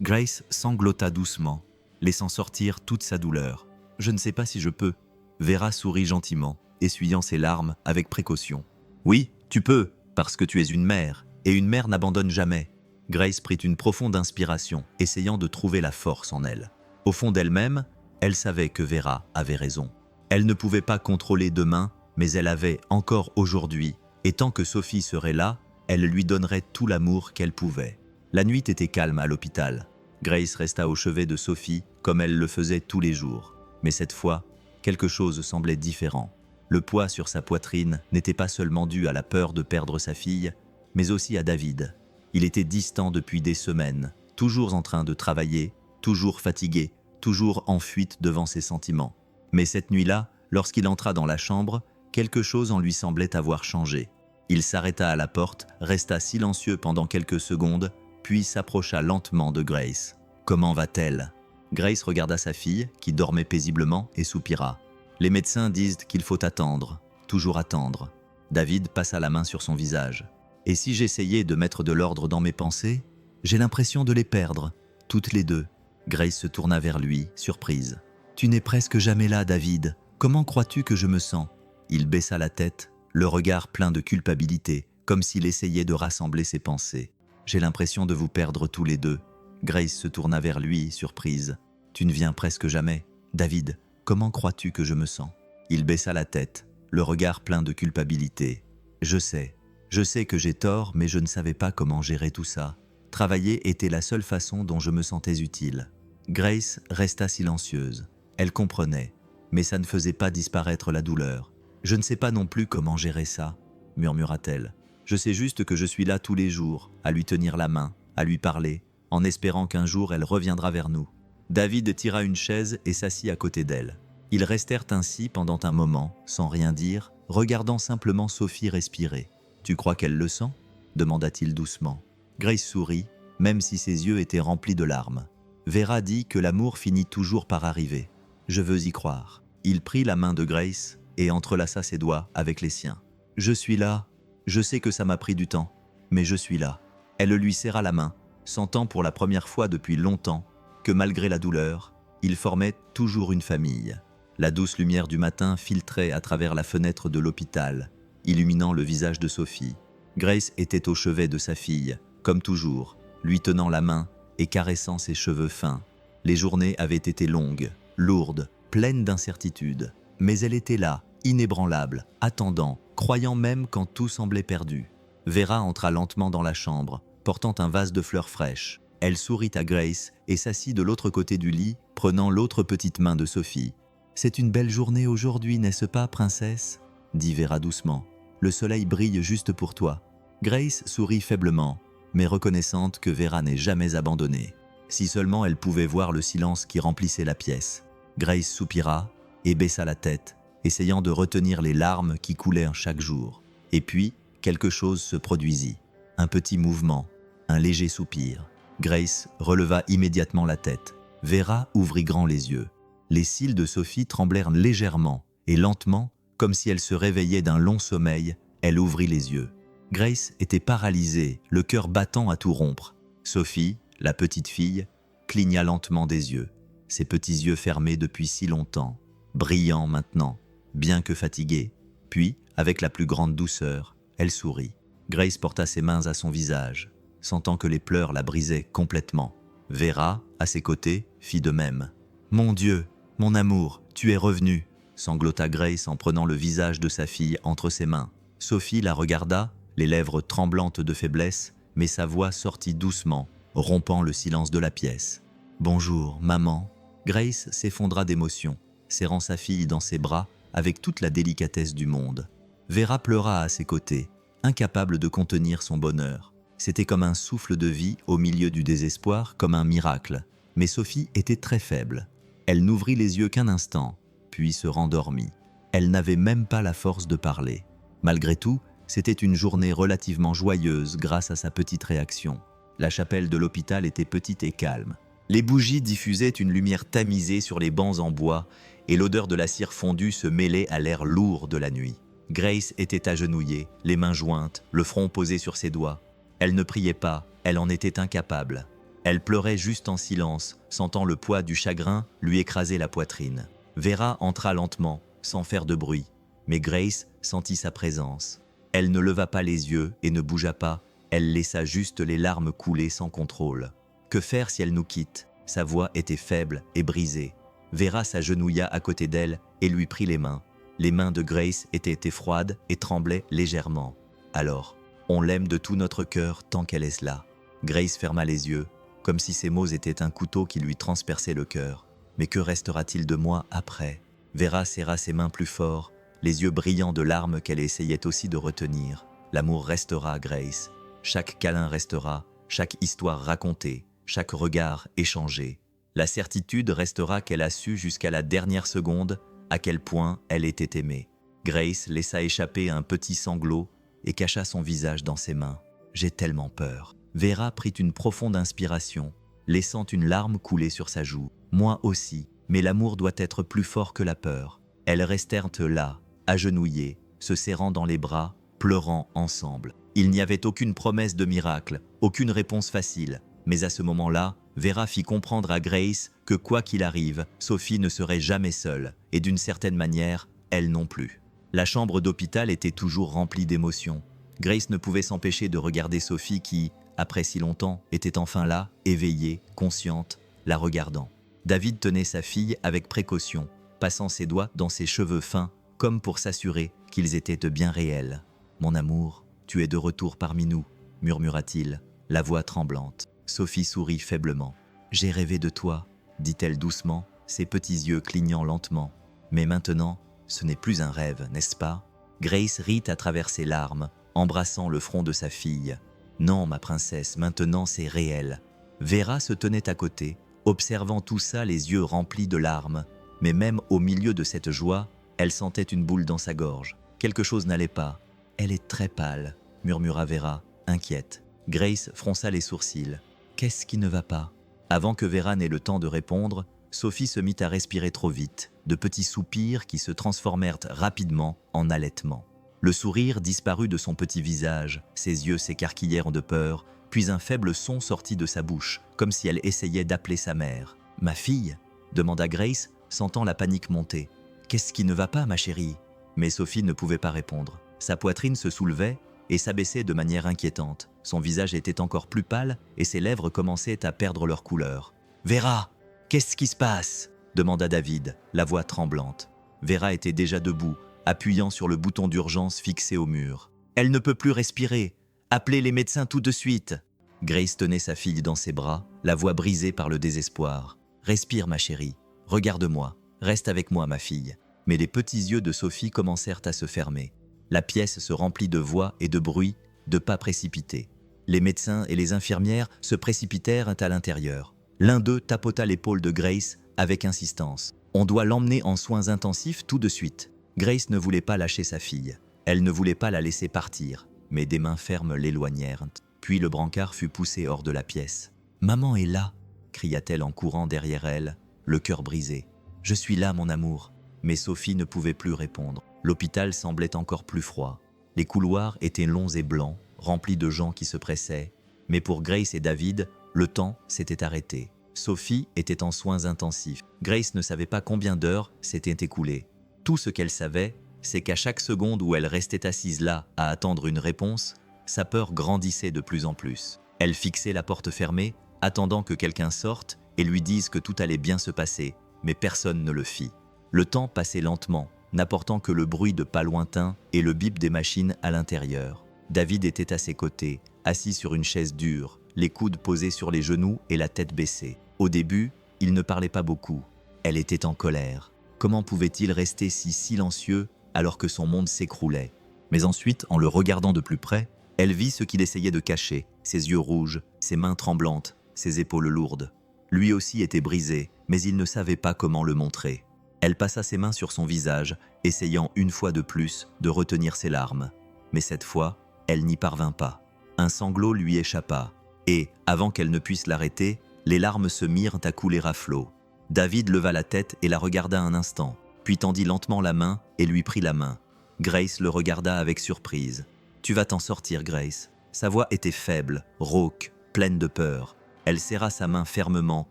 Grace sanglota doucement, laissant sortir toute sa douleur. Je ne sais pas si je peux. Vera sourit gentiment, essuyant ses larmes avec précaution. Oui, tu peux, parce que tu es une mère, et une mère n'abandonne jamais. Grace prit une profonde inspiration, essayant de trouver la force en elle. Au fond d'elle-même, elle savait que Vera avait raison. Elle ne pouvait pas contrôler demain, mais elle avait encore aujourd'hui, et tant que Sophie serait là, elle lui donnerait tout l'amour qu'elle pouvait. La nuit était calme à l'hôpital. Grace resta au chevet de Sophie, comme elle le faisait tous les jours. Mais cette fois, quelque chose semblait différent. Le poids sur sa poitrine n'était pas seulement dû à la peur de perdre sa fille, mais aussi à David. Il était distant depuis des semaines, toujours en train de travailler, toujours fatigué, toujours en fuite devant ses sentiments. Mais cette nuit-là, lorsqu'il entra dans la chambre, quelque chose en lui semblait avoir changé. Il s'arrêta à la porte, resta silencieux pendant quelques secondes, puis s'approcha lentement de Grace. « Comment va-t-elle » Grace regarda sa fille, qui dormait paisiblement, et soupira. « Les médecins disent qu'il faut attendre, toujours attendre. » David passa la main sur son visage. « Et si j'essayais de mettre de l'ordre dans mes pensées, j'ai l'impression de les perdre, toutes les deux. » Grace se tourna vers lui, surprise. « Tu n'es presque jamais là, David. Comment crois-tu que je me sens ?» Il baissa la tête, le regard plein de culpabilité, comme s'il essayait de rassembler ses pensées. « J'ai l'impression de vous perdre tous les deux. » Grace se tourna vers lui, surprise. « Tu ne viens presque jamais. David, comment crois-tu que je me sens ?» Il baissa la tête, le regard plein de culpabilité. « Je sais que j'ai tort, mais je ne savais pas comment gérer tout ça. Travailler était la seule façon dont je me sentais utile. » Grace resta silencieuse. Elle comprenait, mais ça ne faisait pas disparaître la douleur. « Je ne sais pas non plus comment gérer ça, » murmura-t-elle. « Je sais juste que je suis là tous les jours, à lui tenir la main, à lui parler, en espérant qu'un jour elle reviendra vers nous. » David tira une chaise et s'assit à côté d'elle. Ils restèrent ainsi pendant un moment, sans rien dire, regardant simplement Sophie respirer. « Tu crois qu'elle le sent ?» demanda-t-il doucement. Grace sourit, même si ses yeux étaient remplis de larmes. Vera dit que l'amour finit toujours par arriver. Je veux y croire. Il prit la main de Grace et entrelaça ses doigts avec les siens. Je suis là. Je sais que ça m'a pris du temps, mais je suis là. Elle lui serra la main, sentant pour la première fois depuis longtemps que malgré la douleur, ils formaient toujours une famille. La douce lumière du matin filtrait à travers la fenêtre de l'hôpital, illuminant le visage de Sophie. Grace était au chevet de sa fille, comme toujours, lui tenant la main et caressant ses cheveux fins. Les journées avaient été longues, lourdes, pleines d'incertitudes, mais elle était là, inébranlable, attendant, croyant même quand tout semblait perdu. Vera entra lentement dans la chambre, portant un vase de fleurs fraîches. Elle sourit à Grace et s'assit de l'autre côté du lit, prenant l'autre petite main de Sophie. « C'est une belle journée aujourd'hui, n'est-ce pas, princesse ?» dit Vera doucement. « Le soleil brille juste pour toi. » Grace sourit faiblement, mais reconnaissante que Vera n'ait jamais abandonné. Si seulement elle pouvait voir le silence qui remplissait la pièce. Grace soupira et baissa la tête, essayant de retenir les larmes qui coulaient chaque jour. Et puis, quelque chose se produisit. Un petit mouvement, un léger soupir. Grace releva immédiatement la tête. Vera ouvrit grand les yeux. Les cils de Sophie tremblèrent légèrement et lentement, comme si elle se réveillait d'un long sommeil, elle ouvrit les yeux. Grace était paralysée, le cœur battant à tout rompre. Sophie, la petite fille, cligna lentement des yeux, ses petits yeux fermés depuis si longtemps, brillants maintenant, bien que fatigués. Puis, avec la plus grande douceur, elle sourit. Grace porta ses mains à son visage, sentant que les pleurs la brisaient complètement. Vera, à ses côtés, fit de même. « Mon Dieu, mon amour, tu es revenu !» sanglota Grace en prenant le visage de sa fille entre ses mains. Sophie la regarda, les lèvres tremblantes de faiblesse, mais sa voix sortit doucement, rompant le silence de la pièce. « Bonjour, maman !» Grace s'effondra d'émotion, serrant sa fille dans ses bras avec toute la délicatesse du monde. Vera pleura à ses côtés, incapable de contenir son bonheur. C'était comme un souffle de vie au milieu du désespoir, comme un miracle. Mais Sophie était très faible. Elle n'ouvrit les yeux qu'un instant, puis se rendormit. Elle n'avait même pas la force de parler. Malgré tout, c'était une journée relativement joyeuse grâce à sa petite réaction. La chapelle de l'hôpital était petite et calme. Les bougies diffusaient une lumière tamisée sur les bancs en bois et l'odeur de la cire fondue se mêlait à l'air lourd de la nuit. Grace était agenouillée, les mains jointes, le front posé sur ses doigts. Elle ne priait pas, elle en était incapable. Elle pleurait juste en silence, sentant le poids du chagrin lui écraser la poitrine. Vera entra lentement, sans faire de bruit, mais Grace sentit sa présence. Elle ne leva pas les yeux et ne bougea pas, elle laissa juste les larmes couler sans contrôle. Que faire si elle nous quitte? Sa voix était faible et brisée. Vera s'agenouilla à côté d'elle et lui prit les mains. Les mains de Grace étaient froides et tremblaient légèrement. Alors, on l'aime de tout notre cœur tant qu'elle est là. Grace ferma les yeux, comme si ces mots étaient un couteau qui lui transperçait le cœur. Mais que restera-t-il de moi après? Vera serra ses mains plus fort, les yeux brillants de larmes qu'elle essayait aussi de retenir. L'amour restera, Grace. Chaque câlin restera, chaque histoire racontée, chaque regard échangé. La certitude restera qu'elle a su jusqu'à la dernière seconde à quel point elle était aimée. Grace laissa échapper un petit sanglot et cacha son visage dans ses mains. « J'ai tellement peur. » Vera prit une profonde inspiration, laissant une larme couler sur sa joue. « Moi aussi, mais l'amour doit être plus fort que la peur. » Elles restèrent là, agenouillées, se serrant dans les bras, pleurant ensemble. Il n'y avait aucune promesse de miracle, aucune réponse facile. Mais à ce moment-là, Vera fit comprendre à Grace que quoi qu'il arrive, Sophie ne serait jamais seule, et d'une certaine manière, elle non plus. La chambre d'hôpital était toujours remplie d'émotions. Grace ne pouvait s'empêcher de regarder Sophie qui, après si longtemps, était enfin là, éveillée, consciente, la regardant. David tenait sa fille avec précaution, passant ses doigts dans ses cheveux fins, comme pour s'assurer qu'ils étaient bien réels. « Mon amour, tu es de retour parmi nous », murmura-t-il, la voix tremblante. Sophie sourit faiblement. « J'ai rêvé de toi », dit-elle doucement, ses petits yeux clignant lentement. « Mais maintenant, ce n'est plus un rêve, n'est-ce pas ?» Grace rit à travers ses larmes, embrassant le front de sa fille. « Non, ma princesse, maintenant c'est réel. » Vera se tenait à côté, observant tout ça les yeux remplis de larmes. Mais même au milieu de cette joie, elle sentait une boule dans sa gorge. Quelque chose n'allait pas. « Elle est très pâle », murmura Vera, inquiète. Grace fronça les sourcils. Qu'est-ce qui ne va pas? Avant que Vera n'ait le temps de répondre, Sophie se mit à respirer trop vite, de petits soupirs qui se transformèrent rapidement en halètements. Le sourire disparut de son petit visage, ses yeux s'écarquillèrent de peur, puis un faible son sortit de sa bouche, comme si elle essayait d'appeler sa mère. « Ma fille ?» demanda Grace, sentant la panique monter. « Qu'est-ce qui ne va pas, ma chérie ?» Mais Sophie ne pouvait pas répondre. Sa poitrine se soulevait et s'abaissait de manière inquiétante. Son visage était encore plus pâle et ses lèvres commençaient à perdre leur couleur. « Vera, qu'est-ce qui se passe ?» demanda David, la voix tremblante. Vera était déjà debout, appuyant sur le bouton d'urgence fixé au mur. « Elle ne peut plus respirer. Appelez les médecins tout de suite !» Grace tenait sa fille dans ses bras, la voix brisée par le désespoir. « Respire, ma chérie. Regarde-moi. Reste avec moi, ma fille. » Mais les petits yeux de Sophie commencèrent à se fermer. La pièce se remplit de voix et de bruits, de pas précipités. Les médecins et les infirmières se précipitèrent à l'intérieur. L'un d'eux tapota l'épaule de Grace avec insistance. « On doit l'emmener en soins intensifs tout de suite. » Grace ne voulait pas lâcher sa fille. Elle ne voulait pas la laisser partir, mais des mains fermes l'éloignèrent. Puis le brancard fut poussé hors de la pièce. « Maman est là !» cria-t-elle en courant derrière elle, le cœur brisé. « Je suis là, mon amour !» Mais Sophie ne pouvait plus répondre. L'hôpital semblait encore plus froid. Les couloirs étaient longs et blancs, remplis de gens qui se pressaient. Mais pour Grace et David, le temps s'était arrêté. Sophie était en soins intensifs. Grace ne savait pas combien d'heures s'étaient écoulées. Tout ce qu'elle savait, c'est qu'à chaque seconde où elle restait assise là à attendre une réponse, sa peur grandissait de plus en plus. Elle fixait la porte fermée, attendant que quelqu'un sorte et lui dise que tout allait bien se passer, mais personne ne le fit. Le temps passait lentement, n'apportant que le bruit de pas lointains et le bip des machines à l'intérieur. David était à ses côtés, assis sur une chaise dure, les coudes posés sur les genoux et la tête baissée. Au début, il ne parlait pas beaucoup. Elle était en colère. Comment pouvait-il rester si silencieux alors que son monde s'écroulait? Mais ensuite, en le regardant de plus près, elle vit ce qu'il essayait de cacher, ses yeux rouges, ses mains tremblantes, ses épaules lourdes. Lui aussi était brisé, mais il ne savait pas comment le montrer. Elle passa ses mains sur son visage, essayant une fois de plus de retenir ses larmes. Mais cette fois, elle n'y parvint pas. Un sanglot lui échappa, et, avant qu'elle ne puisse l'arrêter, les larmes se mirent à couler à flots. David leva la tête et la regarda un instant, puis tendit lentement la main et lui prit la main. Grace le regarda avec surprise. « Tu vas t'en sortir, Grace. » Sa voix était faible, rauque, pleine de peur. Elle serra sa main fermement,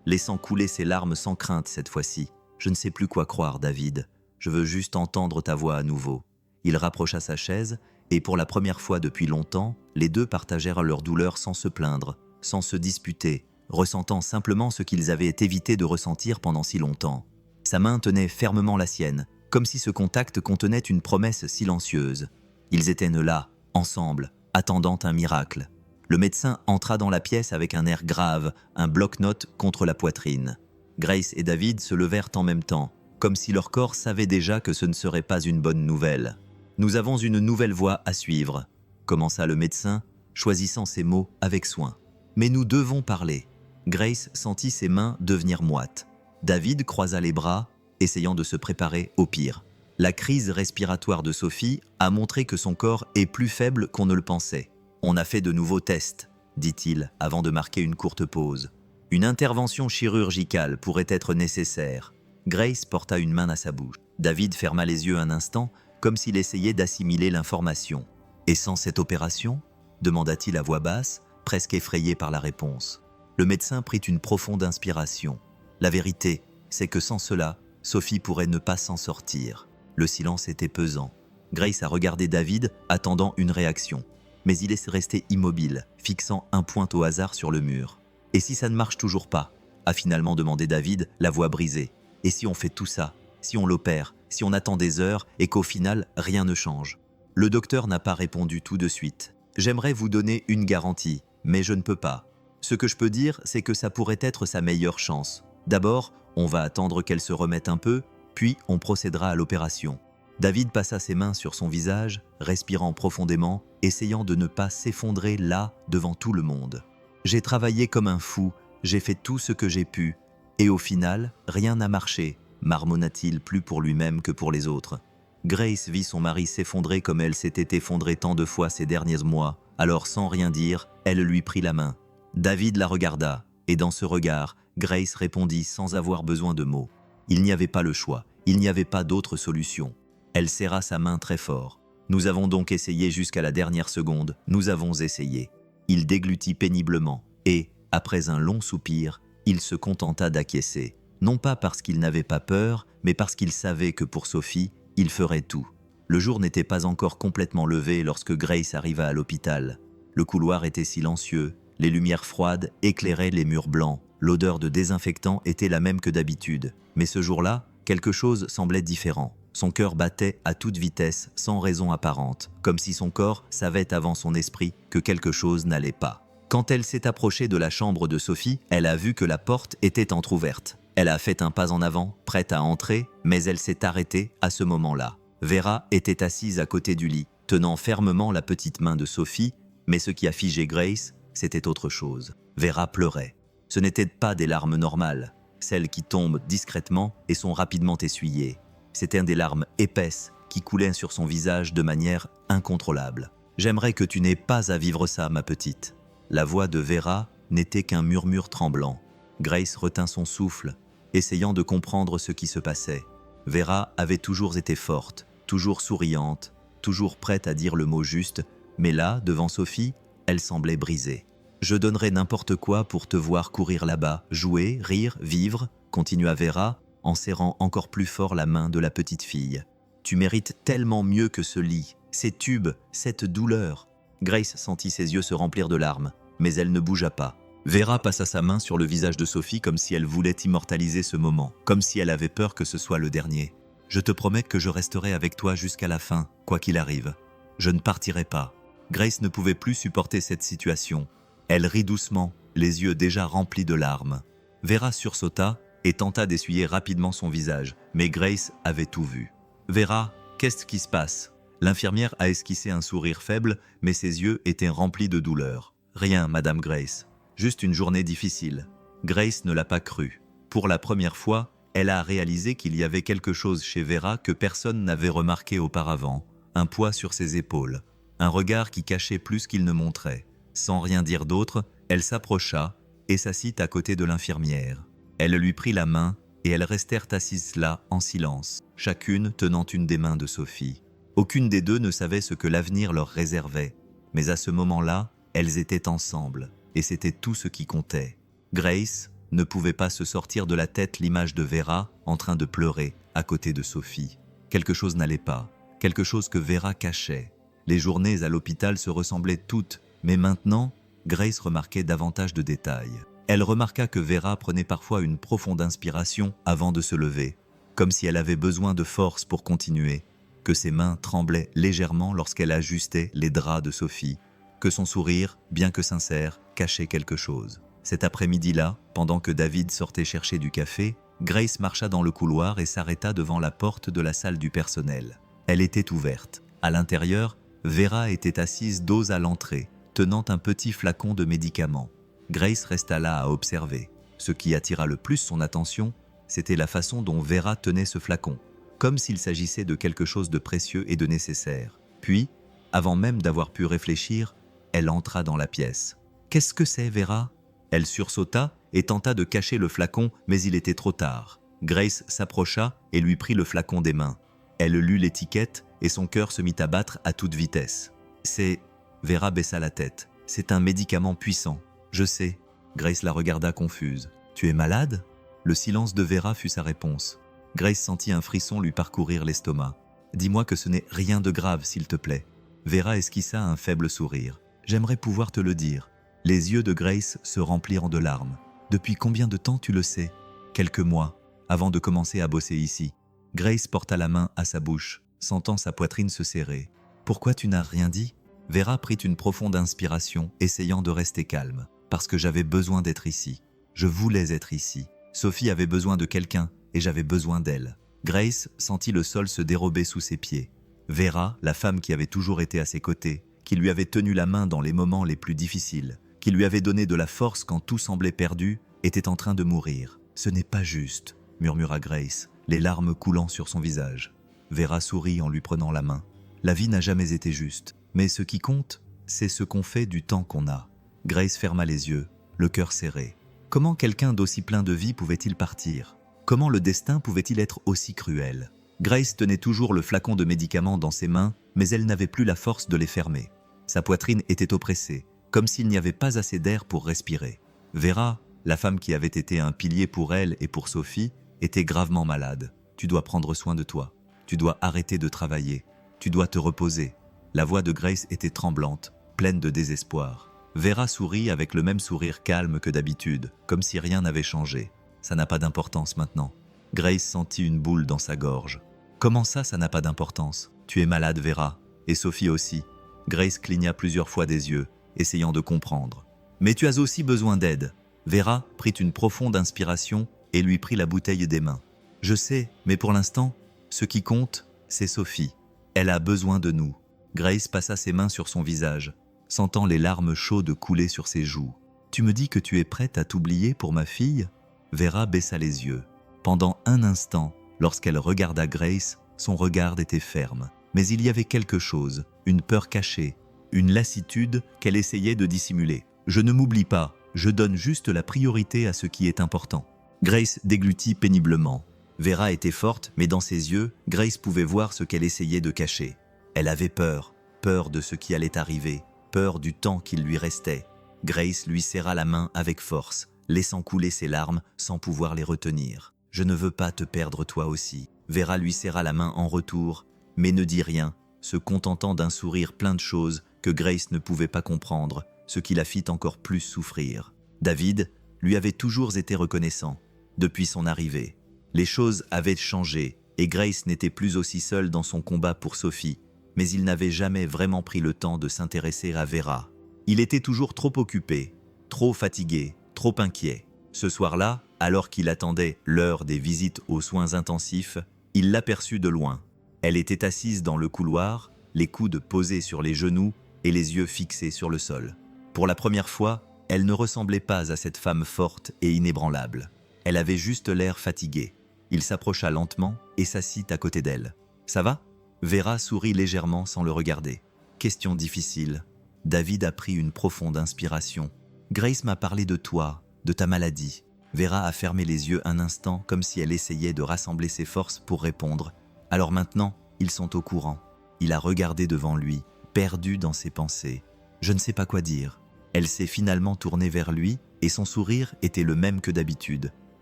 laissant couler ses larmes sans crainte cette fois-ci. « Je ne sais plus quoi croire, David. Je veux juste entendre ta voix à nouveau. » Il rapprocha sa chaise, et pour la première fois depuis longtemps, les deux partagèrent leur douleur sans se plaindre, sans se disputer, ressentant simplement ce qu'ils avaient évité de ressentir pendant si longtemps. Sa main tenait fermement la sienne, comme si ce contact contenait une promesse silencieuse. Ils étaient là, ensemble, attendant un miracle. Le médecin entra dans la pièce avec un air grave, un bloc-notes contre la poitrine. Grace et David se levèrent en même temps, comme si leur corps savait déjà que ce ne serait pas une bonne nouvelle. « Nous avons une nouvelle voie à suivre », commença le médecin, choisissant ses mots avec soin. « Mais nous devons parler. » Grace sentit ses mains devenir moites. David croisa les bras, essayant de se préparer au pire. La crise respiratoire de Sophie a montré que son corps est plus faible qu'on ne le pensait. « On a fait de nouveaux tests », dit-il avant de marquer une courte pause. « Une intervention chirurgicale pourrait être nécessaire. » Grace porta une main à sa bouche. David ferma les yeux un instant, comme s'il essayait d'assimiler l'information. « Et sans cette opération ?» demanda-t-il à voix basse, presque effrayé par la réponse. Le médecin prit une profonde inspiration. La vérité, c'est que sans cela, Sophie pourrait ne pas s'en sortir. Le silence était pesant. Grace a regardé David, attendant une réaction. Mais il est resté immobile, fixant un point au hasard sur le mur. « Et si ça ne marche toujours pas ?» a finalement demandé David, la voix brisée. « Et si on fait tout ça? Si on l'opère? Si on attend des heures et qu'au final, rien ne change ?» Le docteur n'a pas répondu tout de suite. « J'aimerais vous donner une garantie, mais je ne peux pas. Ce que je peux dire, c'est que ça pourrait être sa meilleure chance. D'abord, on va attendre qu'elle se remette un peu, puis on procédera à l'opération. » David passa ses mains sur son visage, respirant profondément, essayant de ne pas s'effondrer là devant tout le monde. « J'ai travaillé comme un fou, j'ai fait tout ce que j'ai pu, et au final, rien n'a marché, marmonna-t-il plus pour lui-même que pour les autres. Grace vit son mari s'effondrer comme elle s'était effondrée tant de fois ces derniers mois, alors sans rien dire, elle lui prit la main. David la regarda, et dans ce regard, Grace répondit sans avoir besoin de mots. Il n'y avait pas le choix, il n'y avait pas d'autre solution. Elle serra sa main très fort. Nous avons donc essayé jusqu'à la dernière seconde, nous avons essayé. Il déglutit péniblement, et, après un long soupir, il se contenta d'acquiescer. Non pas parce qu'il n'avait pas peur, mais parce qu'il savait que pour Sophie, il ferait tout. Le jour n'était pas encore complètement levé lorsque Grace arriva à l'hôpital. Le couloir était silencieux, les lumières froides éclairaient les murs blancs, l'odeur de désinfectant était la même que d'habitude. Mais ce jour-là, quelque chose semblait différent. Son cœur battait à toute vitesse, sans raison apparente, comme si son corps savait avant son esprit que quelque chose n'allait pas. Quand elle s'est approchée de la chambre de Sophie, elle a vu que la porte était entr'ouverte. Elle a fait un pas en avant, prête à entrer, mais elle s'est arrêtée à ce moment-là. Vera était assise à côté du lit, tenant fermement la petite main de Sophie, mais ce qui a figé Grace, c'était autre chose. Vera pleurait. Ce n'étaient pas des larmes normales, celles qui tombent discrètement et sont rapidement essuyées. C'étaient des larmes épaisses qui coulaient sur son visage de manière incontrôlable. « J'aimerais que tu n'aies pas à vivre ça, ma petite. » La voix de Vera n'était qu'un murmure tremblant. Grace retint son souffle, essayant de comprendre ce qui se passait. Vera avait toujours été forte, toujours souriante, toujours prête à dire le mot juste, mais là, devant Sophie, elle semblait brisée. « Je donnerais n'importe quoi pour te voir courir là-bas, jouer, rire, vivre, » continua Vera, en serrant encore plus fort la main de la petite fille. « Tu mérites tellement mieux que ce lit, ces tubes, cette douleur. » Grace sentit ses yeux se remplir de larmes, mais elle ne bougea pas. Vera passa sa main sur le visage de Sophie comme si elle voulait immortaliser ce moment, comme si elle avait peur que ce soit le dernier. « Je te promets que je resterai avec toi jusqu'à la fin, quoi qu'il arrive. Je ne partirai pas. » Grace ne pouvait plus supporter cette situation. Elle rit doucement, les yeux déjà remplis de larmes. Vera sursauta et tenta d'essuyer rapidement son visage, mais Grace avait tout vu. « Vera, qu'est-ce qui se passe ?» L'infirmière a esquissé un sourire faible, mais ses yeux étaient remplis de douleur. « Rien, Madame Grace. Juste une journée difficile. » Grace ne l'a pas cru. Pour la première fois, elle a réalisé qu'il y avait quelque chose chez Vera que personne n'avait remarqué auparavant. Un poids sur ses épaules, un regard qui cachait plus qu'il ne montrait. Sans rien dire d'autre, elle s'approcha et s'assit à côté de l'infirmière. Elle lui prit la main et elles restèrent assises là en silence, chacune tenant une des mains de Sophie. Aucune des deux ne savait ce que l'avenir leur réservait, mais à ce moment-là, elles étaient ensemble, et c'était tout ce qui comptait. Grace ne pouvait pas se sortir de la tête l'image de Vera en train de pleurer à côté de Sophie. Quelque chose n'allait pas, quelque chose que Vera cachait. Les journées à l'hôpital se ressemblaient toutes, mais maintenant, Grace remarquait davantage de détails. Elle remarqua que Vera prenait parfois une profonde inspiration avant de se lever, comme si elle avait besoin de force pour continuer, que ses mains tremblaient légèrement lorsqu'elle ajustait les draps de Sophie, que son sourire, bien que sincère, cachait quelque chose. Cet après-midi-là, pendant que David sortait chercher du café, Grace marcha dans le couloir et s'arrêta devant la porte de la salle du personnel. Elle était ouverte. À l'intérieur, Vera était assise dos à l'entrée, tenant un petit flacon de médicaments. Grace resta là à observer. Ce qui attira le plus son attention, c'était la façon dont Vera tenait ce flacon, comme s'il s'agissait de quelque chose de précieux et de nécessaire. Puis, avant même d'avoir pu réfléchir, elle entra dans la pièce. « Qu'est-ce que c'est, Vera ?» Elle sursauta et tenta de cacher le flacon, mais il était trop tard. Grace s'approcha et lui prit le flacon des mains. Elle lut l'étiquette et son cœur se mit à battre à toute vitesse. « C'est... » Vera baissa la tête. « C'est un médicament puissant. Je sais. » Grace la regarda confuse. « Tu es malade ?» Le silence de Vera fut sa réponse. Grace sentit un frisson lui parcourir l'estomac. « Dis-moi que ce n'est rien de grave, s'il te plaît. » Vera esquissa un faible sourire. « J'aimerais pouvoir te le dire. » Les yeux de Grace se remplirent de larmes. « Depuis combien de temps tu le sais ?»« Quelques mois, avant de commencer à bosser ici. » Grace porta la main à sa bouche, sentant sa poitrine se serrer. « Pourquoi tu n'as rien dit ?» Vera prit une profonde inspiration, essayant de rester calme. « Parce que j'avais besoin d'être ici. Je voulais être ici. Sophie avait besoin de quelqu'un et j'avais besoin d'elle. » Grace sentit le sol se dérober sous ses pieds. Vera, la femme qui avait toujours été à ses côtés, qui lui avait tenu la main dans les moments les plus difficiles, qui lui avait donné de la force quand tout semblait perdu, était en train de mourir. « Ce n'est pas juste, » murmura Grace, les larmes coulant sur son visage. « Vera sourit en lui prenant la main. La vie n'a jamais été juste, mais ce qui compte, c'est ce qu'on fait du temps qu'on a. Grace ferma les yeux, le cœur serré. Comment quelqu'un d'aussi plein de vie pouvait-il partir? Comment le destin pouvait-il être aussi cruel? Grace tenait toujours le flacon de médicaments dans ses mains, mais elle n'avait plus la force de les fermer. Sa poitrine était oppressée, comme s'il n'y avait pas assez d'air pour respirer. Vera, la femme qui avait été un pilier pour elle et pour Sophie, était gravement malade. « Tu dois prendre soin de toi. Tu dois arrêter de travailler. Tu dois te reposer. » La voix de Grace était tremblante, pleine de désespoir. Vera sourit avec le même sourire calme que d'habitude, comme si rien n'avait changé. « Ça n'a pas d'importance maintenant. » Grace sentit une boule dans sa gorge. « Comment ça n'a pas d'importance? Tu es malade, Vera. Et Sophie aussi. » Grace cligna plusieurs fois des yeux, essayant de comprendre. « Mais tu as aussi besoin d'aide. » Vera prit une profonde inspiration et lui prit la bouteille des mains. « Je sais, mais pour l'instant, ce qui compte, c'est Sophie. Elle a besoin de nous. » Grace passa ses mains sur son visage, sentant les larmes chaudes couler sur ses joues. « Tu me dis que tu es prête à t'oublier pour ma fille ?» Vera baissa les yeux. Pendant un instant, lorsqu'elle regarda Grace, son regard était ferme. Mais il y avait quelque chose, une peur cachée, une lassitude qu'elle essayait de dissimuler. « Je ne m'oublie pas, je donne juste la priorité à ce qui est important. » Grace déglutit péniblement. Vera était forte, mais dans ses yeux, Grace pouvait voir ce qu'elle essayait de cacher. Elle avait peur, peur de ce qui allait arriver, peur du temps qu'il lui restait. Grace lui serra la main avec force, laissant couler ses larmes sans pouvoir les retenir. « Je ne veux pas te perdre toi aussi. » Vera lui serra la main en retour, mais ne dit rien, se contentant d'un sourire plein de choses que Grace ne pouvait pas comprendre, ce qui la fit encore plus souffrir. David lui avait toujours été reconnaissant, depuis son arrivée. Les choses avaient changé et Grace n'était plus aussi seule dans son combat pour Sophie, mais il n'avait jamais vraiment pris le temps de s'intéresser à Vera. Il était toujours trop occupé, trop fatigué, trop inquiet. Ce soir-là, alors qu'il attendait l'heure des visites aux soins intensifs, il l'aperçut de loin. Elle était assise dans le couloir, les coudes posés sur les genoux et les yeux fixés sur le sol. Pour la première fois, elle ne ressemblait pas à cette femme forte et inébranlable. Elle avait juste l'air fatiguée. Il s'approcha lentement et s'assit à côté d'elle. « Ça va ?» Vera sourit légèrement sans le regarder. Question difficile. David a pris une profonde inspiration. « Grace m'a parlé de toi, de ta maladie. » Vera a fermé les yeux un instant comme si elle essayait de rassembler ses forces pour répondre. Alors maintenant, ils sont au courant. Il a regardé devant lui, perdu dans ses pensées. Je ne sais pas quoi dire. Elle s'est finalement tournée vers lui et son sourire était le même que d'habitude,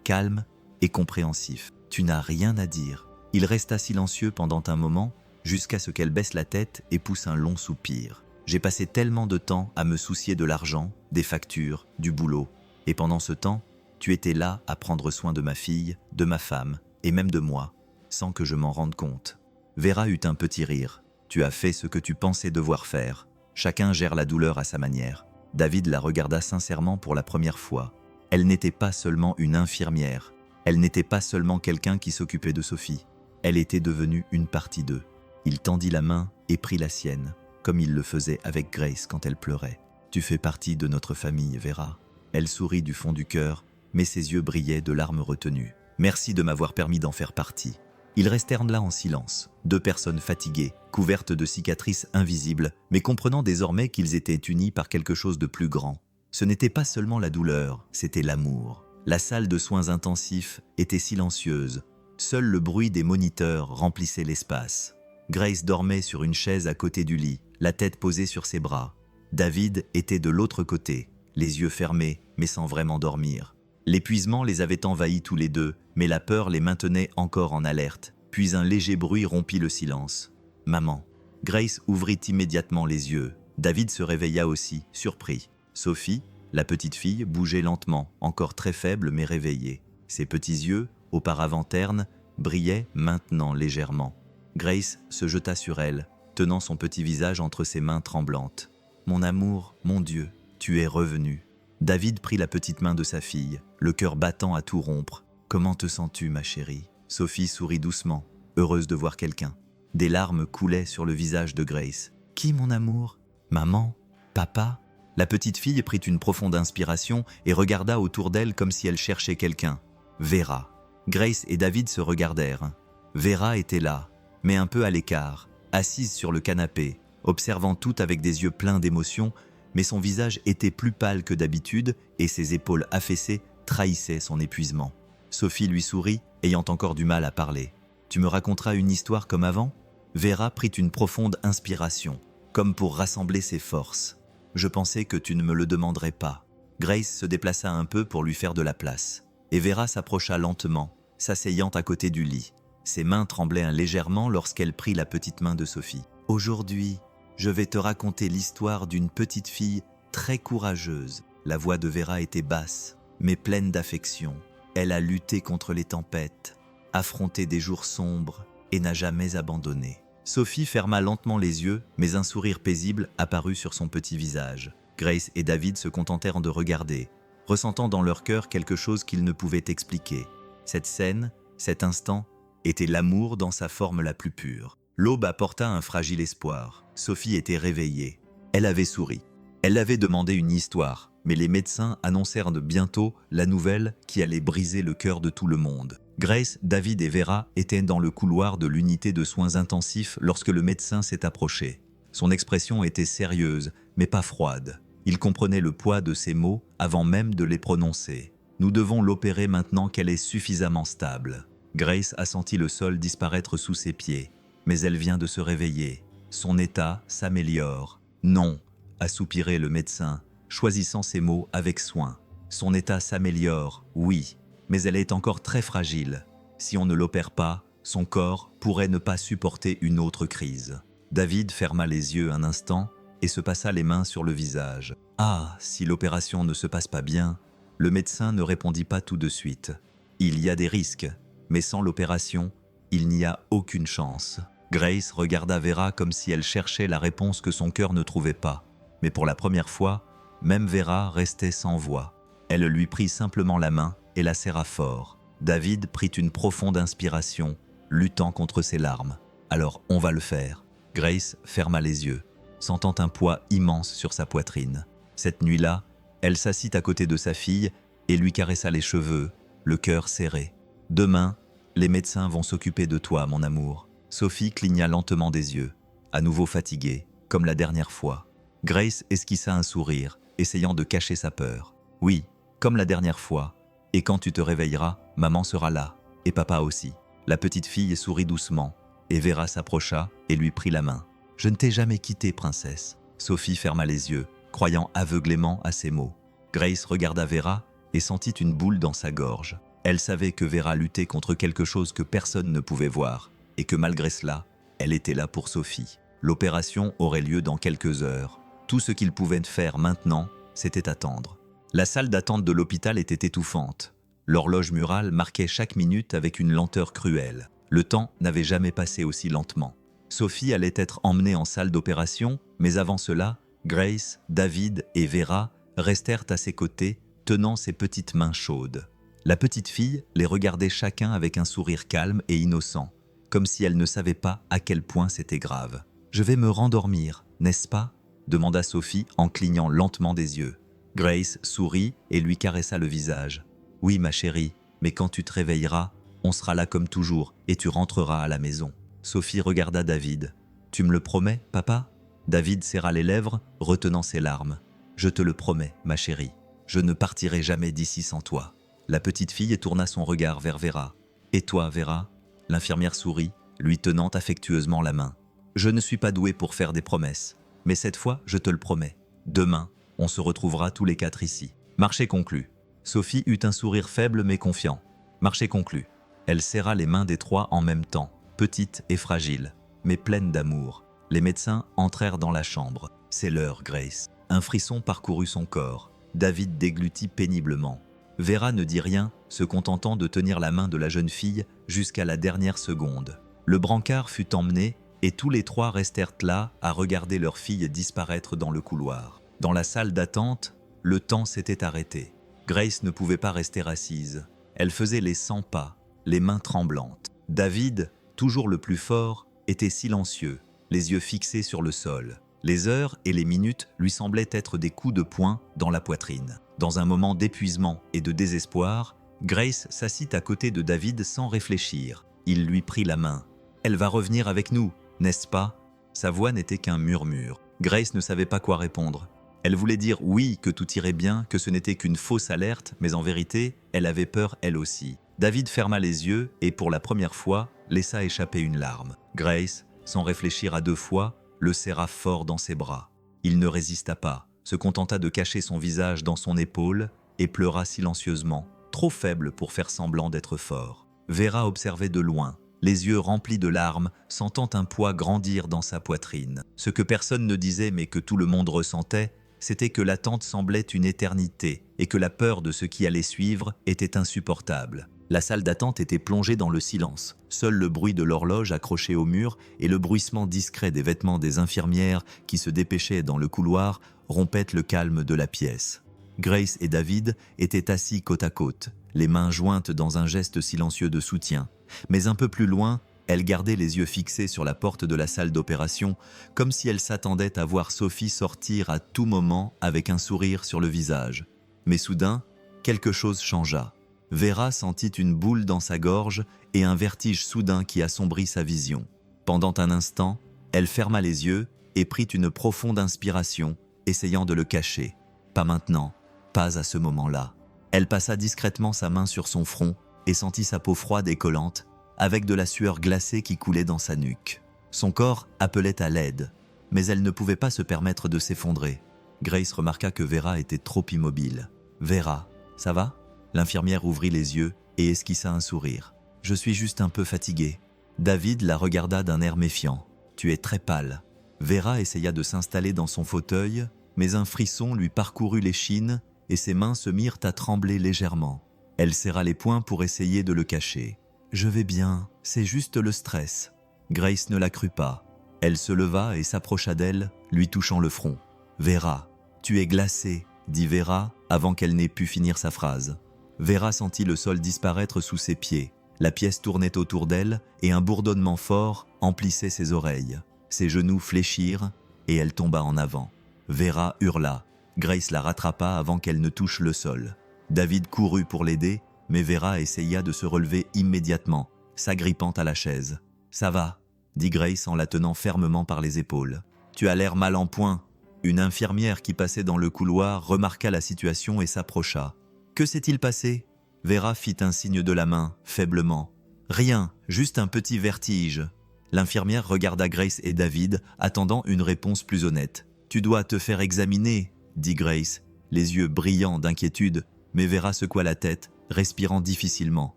calme et compréhensif. Tu n'as rien à dire. Il resta silencieux pendant un moment, jusqu'à ce qu'elle baisse la tête et pousse un long soupir. J'ai passé tellement de temps à me soucier de l'argent, des factures, du boulot. Et pendant ce temps, tu étais là à prendre soin de ma fille, de ma femme et même de moi, sans que je m'en rende compte. Vera eut un petit rire. Tu as fait ce que tu pensais devoir faire. Chacun gère la douleur à sa manière. David la regarda sincèrement pour la première fois. Elle n'était pas seulement une infirmière. Elle n'était pas seulement quelqu'un qui s'occupait de Sophie. Elle était devenue une partie d'eux. Il tendit la main et prit la sienne, comme il le faisait avec Grace quand elle pleurait. « Tu fais partie de notre famille, Vera. » Elle sourit du fond du cœur, mais ses yeux brillaient de larmes retenues. « Merci de m'avoir permis d'en faire partie. » Ils restèrent là en silence, deux personnes fatiguées, couvertes de cicatrices invisibles, mais comprenant désormais qu'ils étaient unis par quelque chose de plus grand. Ce n'était pas seulement la douleur, c'était l'amour. La salle de soins intensifs était silencieuse. Seul le bruit des moniteurs remplissait l'espace. Grace dormait sur une chaise à côté du lit, la tête posée sur ses bras. David était de l'autre côté, les yeux fermés, mais sans vraiment dormir. L'épuisement les avait envahis tous les deux, mais la peur les maintenait encore en alerte. Puis un léger bruit rompit le silence. « Maman !» Grace ouvrit immédiatement les yeux. David se réveilla aussi, surpris. Sophie, la petite fille, bougeait lentement, encore très faible mais réveillée. Ses petits yeux, auparavant ternes, brillaient maintenant légèrement. Grace se jeta sur elle, tenant son petit visage entre ses mains tremblantes. « Mon amour, mon Dieu, tu es revenu. » David prit la petite main de sa fille, le cœur battant à tout rompre. « Comment te sens-tu, ma chérie ?» Sophie sourit doucement, heureuse de voir quelqu'un. Des larmes coulaient sur le visage de Grace. « Qui, mon amour ? Maman ? Papa ?» La petite fille prit une profonde inspiration et regarda autour d'elle comme si elle cherchait quelqu'un. Vera. Grace et David se regardèrent. Vera était là, mais un peu à l'écart, assise sur le canapé, observant tout avec des yeux pleins d'émotion, mais son visage était plus pâle que d'habitude et ses épaules affaissées trahissaient son épuisement. Sophie lui sourit, ayant encore du mal à parler. « Tu me raconteras une histoire comme avant ?» Vera prit une profonde inspiration, comme pour rassembler ses forces. « Je pensais que tu ne me le demanderais pas. » Grace se déplaça un peu pour lui faire de la place. Et Vera s'approcha lentement, s'asseyant à côté du lit. Ses mains tremblaient légèrement lorsqu'elle prit la petite main de Sophie. « Aujourd'hui, je vais te raconter l'histoire d'une petite fille très courageuse. » La voix de Vera était basse, mais pleine d'affection. Elle a lutté contre les tempêtes, affronté des jours sombres et n'a jamais abandonné. Sophie ferma lentement les yeux, mais un sourire paisible apparut sur son petit visage. Grace et David se contentèrent de regarder, ressentant dans leur cœur quelque chose qu'ils ne pouvaient expliquer. Cette scène, cet instant, était l'amour dans sa forme la plus pure. L'aube apporta un fragile espoir. Sophie était réveillée. Elle avait souri. Elle avait demandé une histoire, mais les médecins annoncèrent de bientôt la nouvelle qui allait briser le cœur de tout le monde. Grace, David et Vera étaient dans le couloir de l'unité de soins intensifs lorsque le médecin s'est approché. Son expression était sérieuse, mais pas froide. Il comprenait le poids de ses mots avant même de les prononcer. « Nous devons l'opérer maintenant qu'elle est suffisamment stable. » Grace a senti le sol disparaître sous ses pieds, mais elle vient de se réveiller. Son état s'améliore. « Non !» a soupiré le médecin, choisissant ses mots avec soin. « Son état s'améliore, oui, mais elle est encore très fragile. Si on ne l'opère pas, son corps pourrait ne pas supporter une autre crise. » David ferma les yeux un instant et se passa les mains sur le visage. « Ah, si l'opération ne se passe pas bien !» Le médecin ne répondit pas tout de suite. « Il y a des risques, mais sans l'opération, il n'y a aucune chance. » Grace regarda Vera comme si elle cherchait la réponse que son cœur ne trouvait pas. Mais pour la première fois, même Vera restait sans voix. Elle lui prit simplement la main et la serra fort. David prit une profonde inspiration, luttant contre ses larmes. « Alors, on va le faire. » Grace ferma les yeux, sentant un poids immense sur sa poitrine. Cette nuit-là, elle s'assit à côté de sa fille et lui caressa les cheveux, le cœur serré. « Demain, les médecins vont s'occuper de toi, mon amour. » Sophie cligna lentement des yeux, à nouveau fatiguée, comme la dernière fois. Grace esquissa un sourire, essayant de cacher sa peur. « Oui, comme la dernière fois. Et quand tu te réveilleras, maman sera là, et papa aussi. » La petite fille sourit doucement, et Vera s'approcha et lui prit la main. « Je ne t'ai jamais quittée, princesse. » Sophie ferma les yeux, croyant aveuglément à ses mots. Grace regarda Vera et sentit une boule dans sa gorge. Elle savait que Vera luttait contre quelque chose que personne ne pouvait voir, et que malgré cela, elle était là pour Sophie. L'opération aurait lieu dans quelques heures. Tout ce qu'ils pouvaient faire maintenant, c'était attendre. La salle d'attente de l'hôpital était étouffante. L'horloge murale marquait chaque minute avec une lenteur cruelle. Le temps n'avait jamais passé aussi lentement. Sophie allait être emmenée en salle d'opération, mais avant cela, Grace, David et Vera restèrent à ses côtés, tenant ses petites mains chaudes. La petite fille les regardait chacun avec un sourire calme et innocent, comme si elle ne savait pas à quel point c'était grave. « Je vais me rendormir, n'est-ce pas ?» demanda Sophie en clignant lentement des yeux. Grace sourit et lui caressa le visage. « Oui, ma chérie, mais quand tu te réveilleras, on sera là comme toujours et tu rentreras à la maison. » Sophie regarda David. « Tu me le promets, papa ?» David serra les lèvres, retenant ses larmes. « Je te le promets, ma chérie. Je ne partirai jamais d'ici sans toi. » La petite fille tourna son regard vers Vera. « Et toi, Vera ?» L'infirmière sourit, lui tenant affectueusement la main. « Je ne suis pas douée pour faire des promesses, mais cette fois, je te le promets. Demain, on se retrouvera tous les quatre ici. » Marché conclu. Sophie eut un sourire faible mais confiant. Marché conclu. Elle serra les mains des trois en même temps, petite et fragile, mais pleine d'amour. Les médecins entrèrent dans la chambre. « C'est l'heure, Grace. » Un frisson parcourut son corps. David déglutit péniblement. Vera ne dit rien, se contentant de tenir la main de la jeune fille jusqu'à la dernière seconde. Le brancard fut emmené et tous les trois restèrent là à regarder leur fille disparaître dans le couloir. Dans la salle d'attente, le temps s'était arrêté. Grace ne pouvait pas rester assise. Elle faisait les 100 pas, les mains tremblantes. David, toujours le plus fort, était silencieux, les yeux fixés sur le sol. Les heures et les minutes lui semblaient être des coups de poing dans la poitrine. Dans un moment d'épuisement et de désespoir, Grace s'assit à côté de David sans réfléchir. Il lui prit la main. Elle va revenir avec nous, n'est-ce pas ?» Sa voix n'était qu'un murmure. Grace ne savait pas quoi répondre. Elle voulait dire oui, que tout irait bien, que ce n'était qu'une fausse alerte, mais en vérité, elle avait peur elle aussi. David ferma les yeux et pour la première fois, laissa échapper une larme. Grace, sans réfléchir à deux fois, le serra fort dans ses bras. Il ne résista pas, se contenta de cacher son visage dans son épaule et pleura silencieusement, trop faible pour faire semblant d'être fort. Vera observait de loin, les yeux remplis de larmes, sentant un poids grandir dans sa poitrine. Ce que personne ne disait mais que tout le monde ressentait, c'était que l'attente semblait une éternité et que la peur de ce qui allait suivre était insupportable. La salle d'attente était plongée dans le silence. Seul le bruit de l'horloge accrochée au mur et le bruissement discret des vêtements des infirmières qui se dépêchaient dans le couloir rompaient le calme de la pièce. Grace et David étaient assis côte à côte, les mains jointes dans un geste silencieux de soutien. Mais un peu plus loin, elle gardait les yeux fixés sur la porte de la salle d'opération, comme si elle s'attendait à voir Sophie sortir à tout moment avec un sourire sur le visage. Mais soudain, quelque chose changea. Vera sentit une boule dans sa gorge et un vertige soudain qui assombrit sa vision. Pendant un instant, elle ferma les yeux et prit une profonde inspiration, essayant de le cacher. Pas maintenant, pas à ce moment-là. Elle passa discrètement sa main sur son front et sentit sa peau froide et collante, avec de la sueur glacée qui coulait dans sa nuque. Son corps appelait à l'aide, mais elle ne pouvait pas se permettre de s'effondrer. Grace remarqua que Vera était trop immobile. « Vera, ça va ?» L'infirmière ouvrit les yeux et esquissa un sourire. « Je suis juste un peu fatiguée. » David la regarda d'un air méfiant. « Tu es très pâle. » Vera essaya de s'installer dans son fauteuil, mais un frisson lui parcourut l'échine et ses mains se mirent à trembler légèrement. Elle serra les poings pour essayer de le cacher. « Je vais bien, c'est juste le stress. » Grace ne la crut pas. Elle se leva et s'approcha d'elle, lui touchant le front. « Vera, tu es glacée, » dit Vera avant qu'elle n'ait pu finir sa phrase. Vera sentit le sol disparaître sous ses pieds. La pièce tournait autour d'elle et un bourdonnement fort emplissait ses oreilles. Ses genoux fléchirent et elle tomba en avant. Vera hurla. Grace la rattrapa avant qu'elle ne touche le sol. David courut pour l'aider, mais Vera essaya de se relever immédiatement, s'agrippant à la chaise. « Ça va ?» dit Grace en la tenant fermement par les épaules. « Tu as l'air mal en point. » Une infirmière qui passait dans le couloir remarqua la situation et s'approcha. « Que s'est-il passé ?» Vera fit un signe de la main, faiblement. « Rien, juste un petit vertige. » L'infirmière regarda Grace et David, attendant une réponse plus honnête. « Tu dois te faire examiner, » dit Grace, les yeux brillants d'inquiétude, mais Vera secoua la tête, respirant difficilement.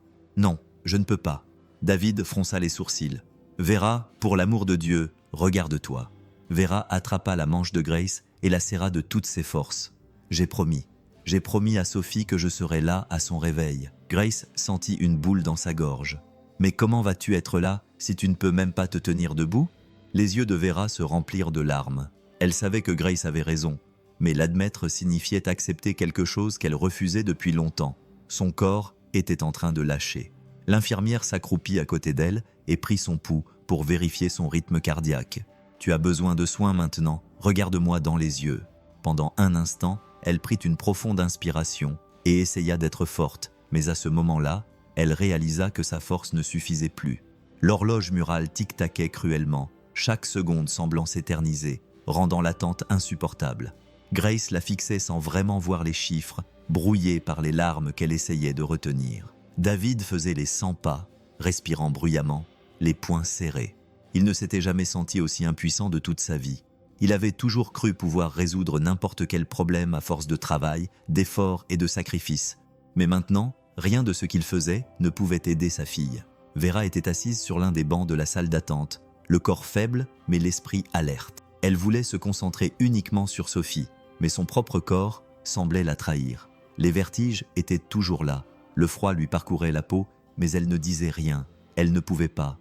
« Non, je ne peux pas. » David fronça les sourcils. « Vera, pour l'amour de Dieu, regarde-toi. » Vera attrapa la manche de Grace et la serra de toutes ses forces. « J'ai promis. J'ai promis à Sophie que je serais là à son réveil. » Grace sentit une boule dans sa gorge. « Mais comment vas-tu être là si tu ne peux même pas te tenir debout ?» Les yeux de Vera se remplirent de larmes. Elle savait que Grace avait raison, mais l'admettre signifiait accepter quelque chose qu'elle refusait depuis longtemps. Son corps était en train de lâcher. L'infirmière s'accroupit à côté d'elle et prit son pouls pour vérifier son rythme cardiaque. « Tu as besoin de soins maintenant, regarde-moi dans les yeux. » Pendant un instant, elle prit une profonde inspiration et essaya d'être forte, mais à ce moment-là, elle réalisa que sa force ne suffisait plus. L'horloge murale tic-taquait cruellement, chaque seconde semblant s'éterniser, rendant l'attente insupportable. Grace la fixait sans vraiment voir les chiffres, brouillée par les larmes qu'elle essayait de retenir. David faisait les 100 pas, respirant bruyamment, les poings serrés. Il ne s'était jamais senti aussi impuissant de toute sa vie. Il avait toujours cru pouvoir résoudre n'importe quel problème à force de travail, d'efforts et de sacrifices. Mais maintenant, rien de ce qu'il faisait ne pouvait aider sa fille. Vera était assise sur l'un des bancs de la salle d'attente, le corps faible mais l'esprit alerte. Elle voulait se concentrer uniquement sur Sophie, mais son propre corps semblait la trahir. Les vertiges étaient toujours là, le froid lui parcourait la peau, mais elle ne disait rien. Elle ne pouvait pas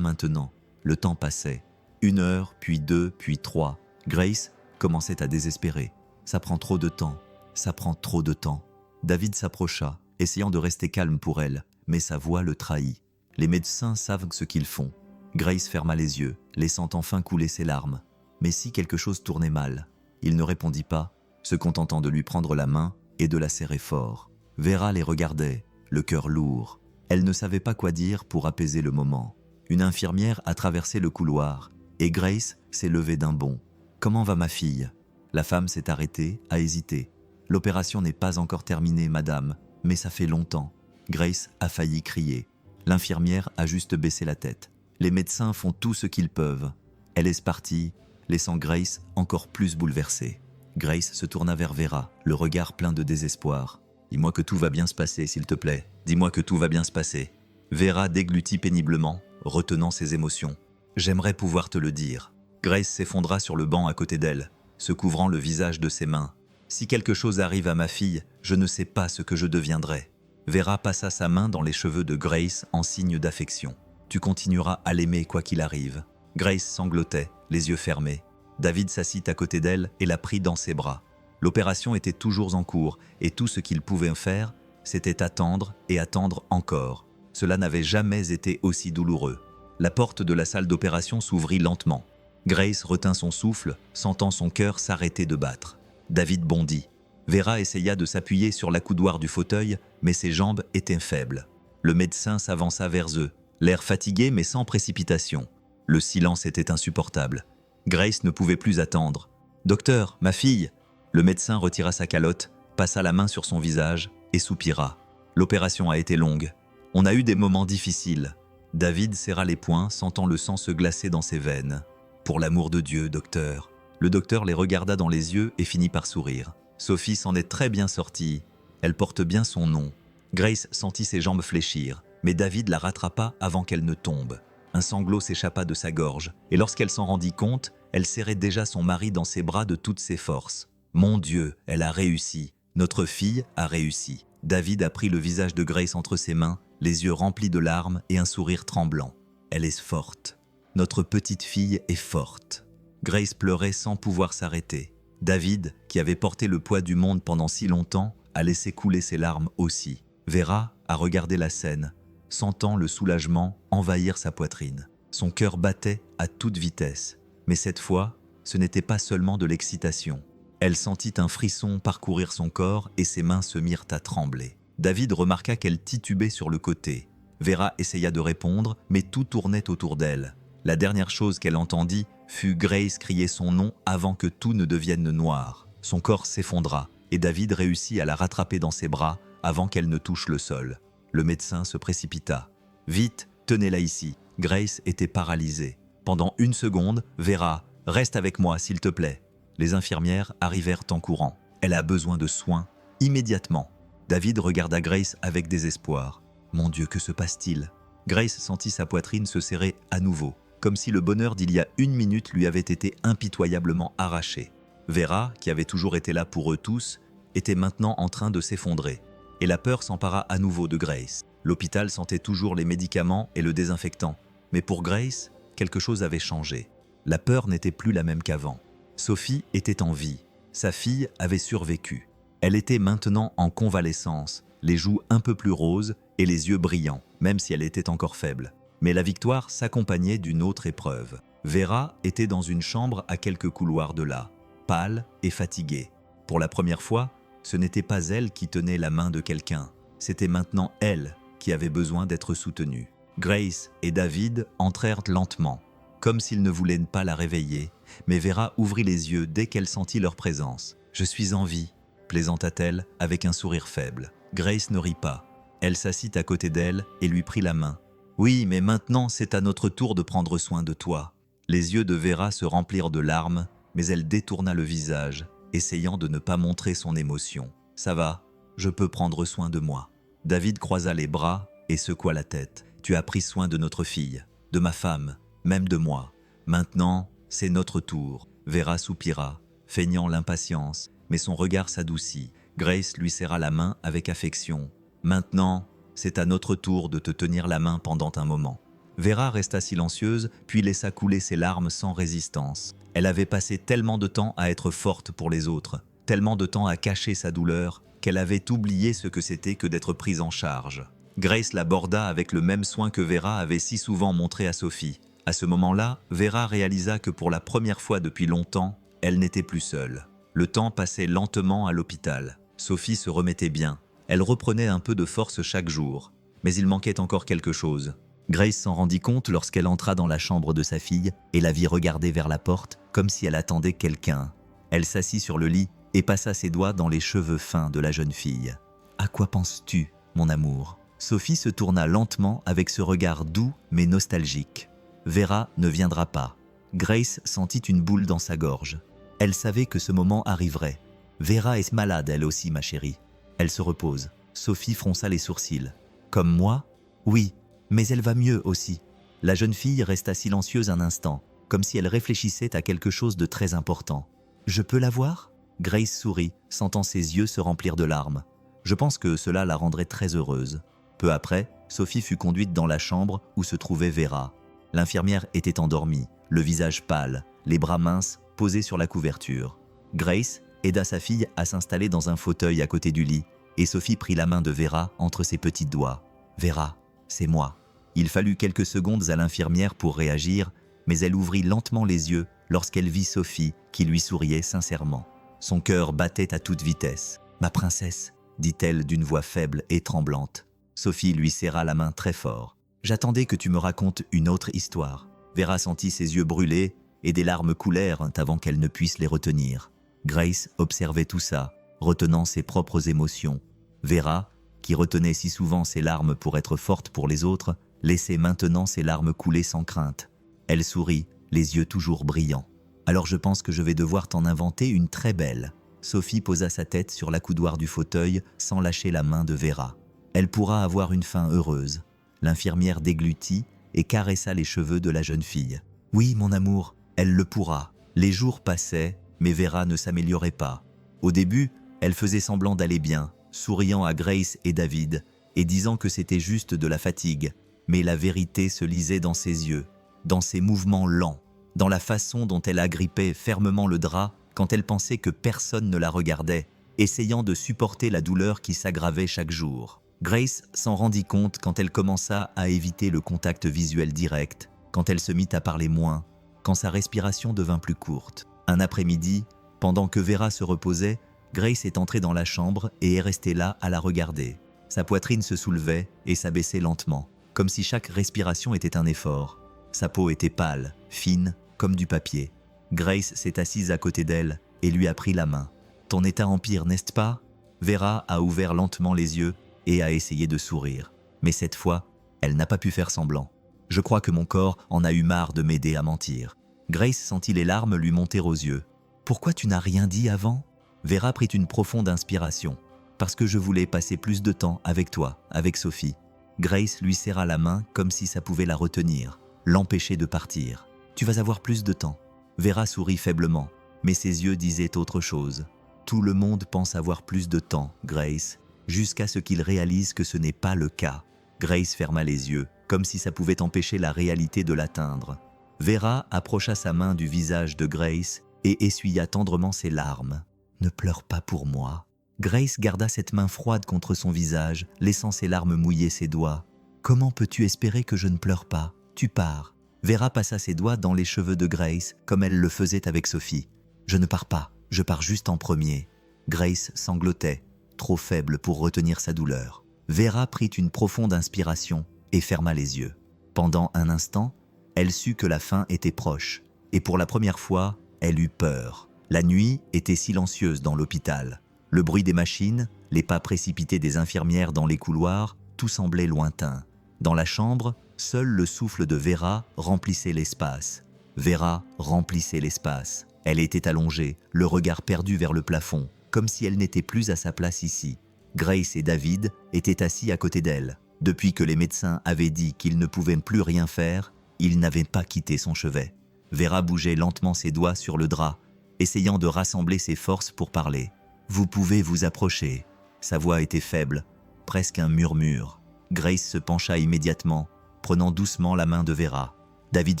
maintenant. Le temps passait. 1 heure, puis 2, puis 3. Grace commençait à désespérer. Ça prend trop de temps, ça prend trop de temps. David s'approcha, essayant de rester calme pour elle, mais sa voix le trahit. Les médecins savent ce qu'ils font. Grace ferma les yeux, laissant enfin couler ses larmes. Mais si quelque chose tournait mal, il ne répondit pas, se contentant de lui prendre la main et de la serrer fort. Vera les regardait, le cœur lourd. Elle ne savait pas quoi dire pour apaiser le moment. Une infirmière a traversé le couloir et Grace s'est levée d'un bond. « Comment va ma fille ?» La femme s'est arrêtée, a hésité. « L'opération n'est pas encore terminée, madame, mais ça fait longtemps. » Grace a failli crier. L'infirmière a juste baissé la tête. Les médecins font tout ce qu'ils peuvent. Elle est partie, laissant Grace encore plus bouleversée. Grace se tourna vers Vera, le regard plein de désespoir. « Dis-moi que tout va bien se passer, s'il te plaît. Dis-moi que tout va bien se passer. » Vera déglutit péniblement, retenant ses émotions. « J'aimerais pouvoir te le dire. » Grace s'effondra sur le banc à côté d'elle, se couvrant le visage de ses mains. « Si quelque chose arrive à ma fille, je ne sais pas ce que je deviendrai. » Vera passa sa main dans les cheveux de Grace en signe d'affection. « Tu continueras à l'aimer quoi qu'il arrive. » Grace sanglotait, les yeux fermés. David s'assit à côté d'elle et la prit dans ses bras. L'opération était toujours en cours et tout ce qu'il pouvait faire, c'était attendre et attendre encore. Cela n'avait jamais été aussi douloureux. La porte de la salle d'opération s'ouvrit lentement. Grace retint son souffle, sentant son cœur s'arrêter de battre. David bondit. Vera essaya de s'appuyer sur l'accoudoir du fauteuil, mais ses jambes étaient faibles. Le médecin s'avança vers eux, l'air fatigué mais sans précipitation. Le silence était insupportable. Grace ne pouvait plus attendre. « Docteur, ma fille !» Le médecin retira sa calotte, passa la main sur son visage et soupira. L'opération a été longue. On a eu des moments difficiles. David serra les poings, sentant le sang se glacer dans ses veines. « Pour l'amour de Dieu, docteur !» Le docteur les regarda dans les yeux et finit par sourire. Sophie s'en est très bien sortie. Elle porte bien son nom. Grace sentit ses jambes fléchir, mais David la rattrapa avant qu'elle ne tombe. Un sanglot s'échappa de sa gorge, et lorsqu'elle s'en rendit compte, elle serrait déjà son mari dans ses bras de toutes ses forces. « Mon Dieu, elle a réussi. Notre fille a réussi. » David a pris le visage de Grace entre ses mains, les yeux remplis de larmes et un sourire tremblant. « Elle est forte. Notre petite fille est forte. » Grace pleurait sans pouvoir s'arrêter. David, qui avait porté le poids du monde pendant si longtemps, a laissé couler ses larmes aussi. Vera a regardé la scène, sentant le soulagement envahir sa poitrine. Son cœur battait à toute vitesse. Mais cette fois, ce n'était pas seulement de l'excitation. Elle sentit un frisson parcourir son corps et ses mains se mirent à trembler. David remarqua qu'elle titubait sur le côté. Vera essaya de répondre, mais tout tournait autour d'elle. La dernière chose qu'elle entendit fut Grace crier son nom avant que tout ne devienne noir. Son corps s'effondra et David réussit à la rattraper dans ses bras avant qu'elle ne touche le sol. Le médecin se précipita. « Vite, tenez-la ici. » Grace était paralysée. Pendant une seconde, Vera, « Reste avec moi, s'il te plaît. » Les infirmières arrivèrent en courant. « Elle a besoin de soins, immédiatement. » David regarda Grace avec désespoir. « Mon Dieu, que se passe-t-il » Grace sentit sa poitrine se serrer à nouveau, comme si le bonheur d'il y a une minute lui avait été impitoyablement arraché. Vera, qui avait toujours été là pour eux tous, était maintenant en train de s'effondrer. Et la peur s'empara à nouveau de Grace. L'hôpital sentait toujours les médicaments et le désinfectant. Mais pour Grace, quelque chose avait changé. La peur n'était plus la même qu'avant. Sophie était en vie. Sa fille avait survécu. Elle était maintenant en convalescence, les joues un peu plus roses et les yeux brillants, même si elle était encore faible. Mais la victoire s'accompagnait d'une autre épreuve. Vera était dans une chambre à quelques couloirs de là, pâle et fatiguée. Pour la première fois, ce n'était pas elle qui tenait la main de quelqu'un, c'était maintenant elle qui avait besoin d'être soutenue. Grace et David entrèrent lentement, comme s'ils ne voulaient pas la réveiller, mais Vera ouvrit les yeux dès qu'elle sentit leur présence. « Je suis en vie », plaisanta-t-elle avec un sourire faible. Grace ne rit pas. Elle s'assit à côté d'elle et lui prit la main. « Oui, mais maintenant c'est à notre tour de prendre soin de toi. » Les yeux de Vera se remplirent de larmes, mais elle détourna le visage, essayant de ne pas montrer son émotion. « Ça va, je peux prendre soin de moi. » David croisa les bras et secoua la tête. « Tu as pris soin de notre fille, de ma femme, même de moi. Maintenant, c'est notre tour. » Vera soupira, feignant l'impatience, mais son regard s'adoucit. Grace lui serra la main avec affection. « Maintenant, c'est à notre tour de te tenir la main pendant un moment. » Vera resta silencieuse, puis laissa couler ses larmes sans résistance. Elle avait passé tellement de temps à être forte pour les autres, tellement de temps à cacher sa douleur, qu'elle avait oublié ce que c'était que d'être prise en charge. Grace l'aborda avec le même soin que Vera avait si souvent montré à Sophie. À ce moment-là, Vera réalisa que pour la première fois depuis longtemps, elle n'était plus seule. Le temps passait lentement à l'hôpital. Sophie se remettait bien. Elle reprenait un peu de force chaque jour. Mais il manquait encore quelque chose. Grace s'en rendit compte lorsqu'elle entra dans la chambre de sa fille et la vit regarder vers la porte comme si elle attendait quelqu'un. Elle s'assit sur le lit et passa ses doigts dans les cheveux fins de la jeune fille. « À quoi penses-tu, mon amour ?» Sophie se tourna lentement avec ce regard doux mais nostalgique. « Vera ne viendra pas. » Grace sentit une boule dans sa gorge. Elle savait que ce moment arriverait. « Vera est malade elle aussi, ma chérie. Elle se repose. » Sophie fronça les sourcils. « Comme moi ? Oui, mais elle va mieux aussi. » La jeune fille resta silencieuse un instant, comme si elle réfléchissait à quelque chose de très important. « Je peux la voir ?» Grace sourit, sentant ses yeux se remplir de larmes. Je pense que cela la rendrait très heureuse. Peu après, Sophie fut conduite dans la chambre où se trouvait Vera. L'infirmière était endormie, le visage pâle, les bras minces posés sur la couverture. Grace aida sa fille à s'installer dans un fauteuil à côté du lit et Sophie prit la main de Vera entre ses petits doigts. « Vera, c'est moi. » Il fallut quelques secondes à l'infirmière pour réagir, mais elle ouvrit lentement les yeux lorsqu'elle vit Sophie qui lui souriait sincèrement. Son cœur battait à toute vitesse. « Ma princesse » dit-elle d'une voix faible et tremblante. Sophie lui serra la main très fort. « J'attendais que tu me racontes une autre histoire. » Vera sentit ses yeux brûler et des larmes coulèrent avant qu'elle ne puisse les retenir. Grace observait tout ça, retenant ses propres émotions. Vera, qui retenait si souvent ses larmes pour être forte pour les autres, laissait maintenant ses larmes couler sans crainte. Elle sourit, les yeux toujours brillants. « Alors je pense que je vais devoir t'en inventer une très belle. » Sophie posa sa tête sur l'accoudoir du fauteuil sans lâcher la main de Vera. « Elle pourra avoir une fin heureuse. » L'infirmière déglutit et caressa les cheveux de la jeune fille. « Oui, mon amour, elle le pourra. » Les jours passaient, mais Vera ne s'améliorait pas. Au début, elle faisait semblant d'aller bien, souriant à Grace et David, et disant que c'était juste de la fatigue. Mais la vérité se lisait dans ses yeux, dans ses mouvements lents, dans la façon dont elle agrippait fermement le drap quand elle pensait que personne ne la regardait, essayant de supporter la douleur qui s'aggravait chaque jour. Grace s'en rendit compte quand elle commença à éviter le contact visuel direct, quand elle se mit à parler moins, quand sa respiration devint plus courte. Un après-midi, pendant que Vera se reposait, Grace est entrée dans la chambre et est restée là à la regarder. Sa poitrine se soulevait et s'abaissait lentement, comme si chaque respiration était un effort. Sa peau était pâle, fine, comme du papier. Grace s'est assise à côté d'elle et lui a pris la main. « Ton état empire, n'est-ce pas ?» Vera a ouvert lentement les yeux et a essayé de sourire. Mais cette fois, elle n'a pas pu faire semblant. « Je crois que mon corps en a eu marre de m'aider à mentir. » Grace sentit les larmes lui monter aux yeux. « Pourquoi tu n'as rien dit avant ?» Vera prit une profonde inspiration. « Parce que je voulais passer plus de temps avec toi, avec Sophie. » Grace lui serra la main comme si ça pouvait la retenir, l'empêcher de partir. « Tu vas avoir plus de temps. » Vera sourit faiblement, mais ses yeux disaient autre chose. « Tout le monde pense avoir plus de temps, Grace, jusqu'à ce qu'il réalise que ce n'est pas le cas. » Grace ferma les yeux, comme si ça pouvait empêcher la réalité de l'atteindre. Vera approcha sa main du visage de Grace et essuya tendrement ses larmes. « Ne pleure pas pour moi. » Grace garda cette main froide contre son visage, laissant ses larmes mouiller ses doigts. « Comment peux-tu espérer que je ne pleure pas? Tu pars. » Vera passa ses doigts dans les cheveux de Grace, comme elle le faisait avec Sophie. « Je ne pars pas, je pars juste en premier. » Grace sanglotait, trop faible pour retenir sa douleur. Vera prit une profonde inspiration et ferma les yeux. Pendant un instant, elle sut que la fin était proche, et pour la première fois, elle eut peur. La nuit était silencieuse dans l'hôpital. Le bruit des machines, les pas précipités des infirmières dans les couloirs, tout semblait lointain. Dans la chambre, seul le souffle de Vera remplissait l'espace. Vera remplissait l'espace. Elle était allongée, le regard perdu vers le plafond, comme si elle n'était plus à sa place ici. Grace et David étaient assis à côté d'elle. Depuis que les médecins avaient dit qu'ils ne pouvaient plus rien faire, ils n'avaient pas quitté son chevet. Vera bougeait lentement ses doigts sur le drap, essayant de rassembler ses forces pour parler. « Vous pouvez vous approcher. » Sa voix était faible, presque un murmure. Grace se pencha immédiatement, prenant doucement la main de Vera. David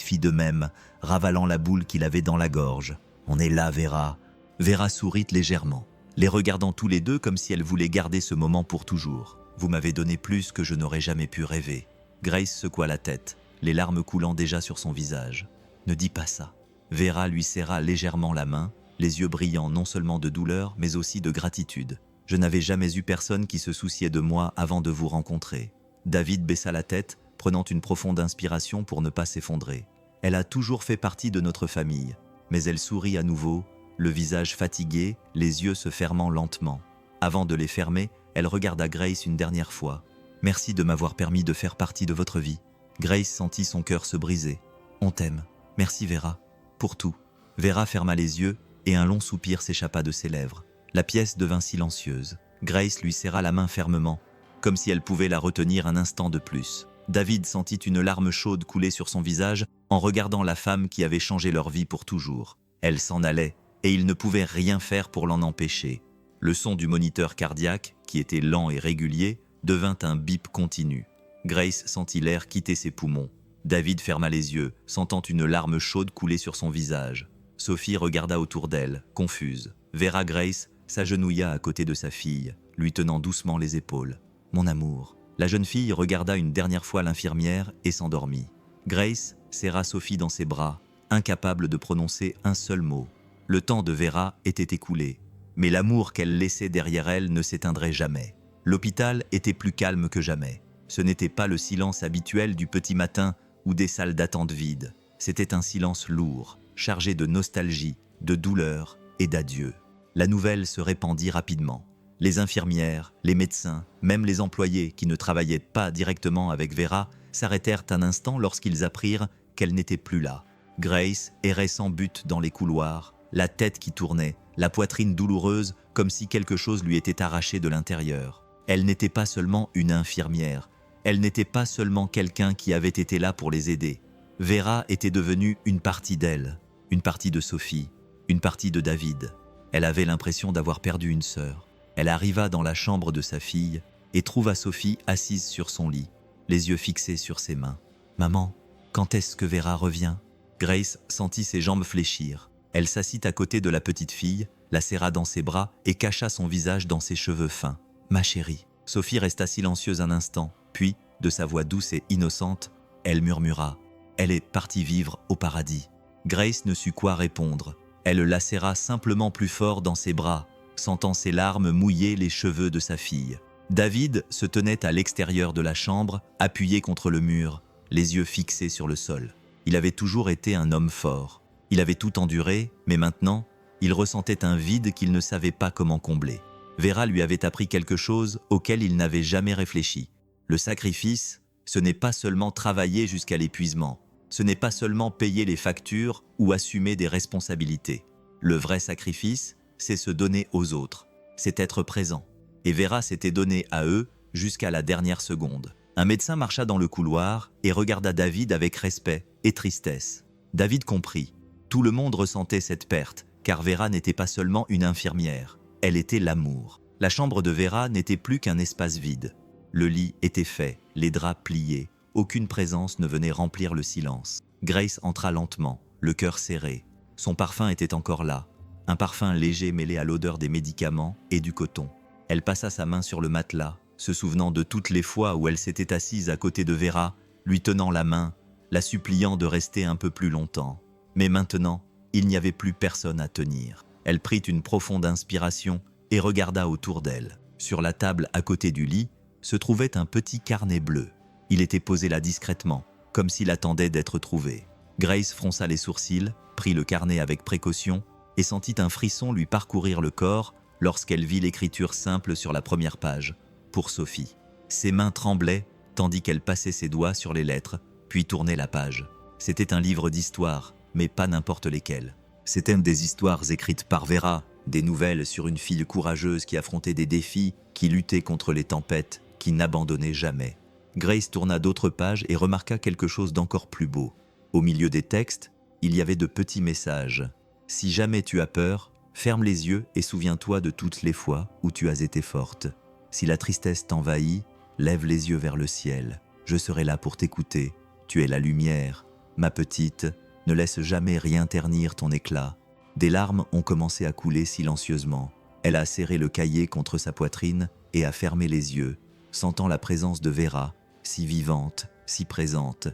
fit de même, ravalant la boule qu'il avait dans la gorge. « On est là, Vera. » Vera sourit légèrement, les regardant tous les deux comme si elle voulait garder ce moment pour toujours. « Vous m'avez donné plus que je n'aurais jamais pu rêver. » Grace secoua la tête, les larmes coulant déjà sur son visage. « Ne dis pas ça. » Vera lui serra légèrement la main, les yeux brillants non seulement de douleur, mais aussi de gratitude. Je n'avais jamais eu personne qui se souciait de moi avant de vous rencontrer. David baissa la tête, prenant une profonde inspiration pour ne pas s'effondrer. Elle a toujours fait partie de notre famille, mais elle sourit à nouveau, le visage fatigué, les yeux se fermant lentement. Avant de les fermer, elle regarda Grace une dernière fois. « Merci de m'avoir permis de faire partie de votre vie. » Grace sentit son cœur se briser. « On t'aime. Merci Vera. Pour tout. » Vera ferma les yeux et un long soupir s'échappa de ses lèvres. La pièce devint silencieuse. Grace lui serra la main fermement, comme si elle pouvait la retenir un instant de plus. David sentit une larme chaude couler sur son visage en regardant la femme qui avait changé leur vie pour toujours. Elle s'en allait, et il ne pouvait rien faire pour l'en empêcher. Le son du moniteur cardiaque, qui était lent et régulier, devint un bip continu. Grace sentit l'air quitter ses poumons. David ferma les yeux, sentant une larme chaude couler sur son visage. Sophie regarda autour d'elle, confuse. Vera Grace s'agenouilla à côté de sa fille, lui tenant doucement les épaules. « Mon amour !» La jeune fille regarda une dernière fois l'infirmière et s'endormit. Grace serra Sophie dans ses bras, incapable de prononcer un seul mot. Le temps de Vera était écoulé, mais l'amour qu'elle laissait derrière elle ne s'éteindrait jamais. L'hôpital était plus calme que jamais. Ce n'était pas le silence habituel du petit matin ou des salles d'attente vides. C'était un silence lourd, chargé de nostalgie, de douleur et d'adieu. La nouvelle se répandit rapidement. Les infirmières, les médecins, même les employés qui ne travaillaient pas directement avec Vera s'arrêtèrent un instant lorsqu'ils apprirent qu'elle n'était plus là. Grace errait sans but dans les couloirs, la tête qui tournait, la poitrine douloureuse comme si quelque chose lui était arraché de l'intérieur. Elle n'était pas seulement une infirmière, elle n'était pas seulement quelqu'un qui avait été là pour les aider. Vera était devenue une partie d'elle, une partie de Sophie, une partie de David. Elle avait l'impression d'avoir perdu une sœur. Elle arriva dans la chambre de sa fille et trouva Sophie assise sur son lit, les yeux fixés sur ses mains. « Maman, quand est-ce que Vera revient ?» Grace sentit ses jambes fléchir. Elle s'assit à côté de la petite fille, la serra dans ses bras et cacha son visage dans ses cheveux fins. « Ma chérie !» Sophie resta silencieuse un instant, puis, de sa voix douce et innocente, elle murmura « Elle est partie vivre au paradis. » Grace ne sut quoi répondre. Elle la serra simplement plus fort dans ses bras, sentant ses larmes mouiller les cheveux de sa fille. David se tenait à l'extérieur de la chambre, appuyé contre le mur, les yeux fixés sur le sol. Il avait toujours été un homme fort. Il avait tout enduré, mais maintenant, il ressentait un vide qu'il ne savait pas comment combler. Vera lui avait appris quelque chose auquel il n'avait jamais réfléchi. Le sacrifice, ce n'est pas seulement travailler jusqu'à l'épuisement. Ce n'est pas seulement payer les factures ou assumer des responsabilités. Le vrai sacrifice, c'est se donner aux autres, c'est être présent. Et Vera s'était donné à eux jusqu'à la dernière seconde. Un médecin marcha dans le couloir et regarda David avec respect et tristesse. David comprit. Tout le monde ressentait cette perte, car Vera n'était pas seulement une infirmière, elle était l'amour. La chambre de Vera n'était plus qu'un espace vide. Le lit était fait, les draps pliés, aucune présence ne venait remplir le silence. Grace entra lentement, le cœur serré. Son parfum était encore là. Un parfum léger mêlé à l'odeur des médicaments et du coton. Elle passa sa main sur le matelas, se souvenant de toutes les fois où elle s'était assise à côté de Vera, lui tenant la main, la suppliant de rester un peu plus longtemps. Mais maintenant, il n'y avait plus personne à tenir. Elle prit une profonde inspiration et regarda autour d'elle. Sur la table à côté du lit, se trouvait un petit carnet bleu. Il était posé là discrètement, comme s'il attendait d'être trouvé. Grace fronça les sourcils, prit le carnet avec précaution et sentit un frisson lui parcourir le corps lorsqu'elle vit l'écriture simple sur la première page, pour Sophie. Ses mains tremblaient tandis qu'elle passait ses doigts sur les lettres, puis tournait la page. C'était un livre d'histoire, mais pas n'importe lesquelles. C'étaient des histoires écrites par Vera, des nouvelles sur une fille courageuse qui affrontait des défis, qui luttait contre les tempêtes, qui n'abandonnait jamais. Grace tourna d'autres pages et remarqua quelque chose d'encore plus beau. Au milieu des textes, il y avait de petits messages. « Si jamais tu as peur, ferme les yeux et souviens-toi de toutes les fois où tu as été forte. Si la tristesse t'envahit, lève les yeux vers le ciel. Je serai là pour t'écouter. Tu es la lumière. Ma petite, ne laisse jamais rien ternir ton éclat. » Des larmes ont commencé à couler silencieusement. Elle a serré le cahier contre sa poitrine et a fermé les yeux, sentant la présence de Vera, si vivante, si présente.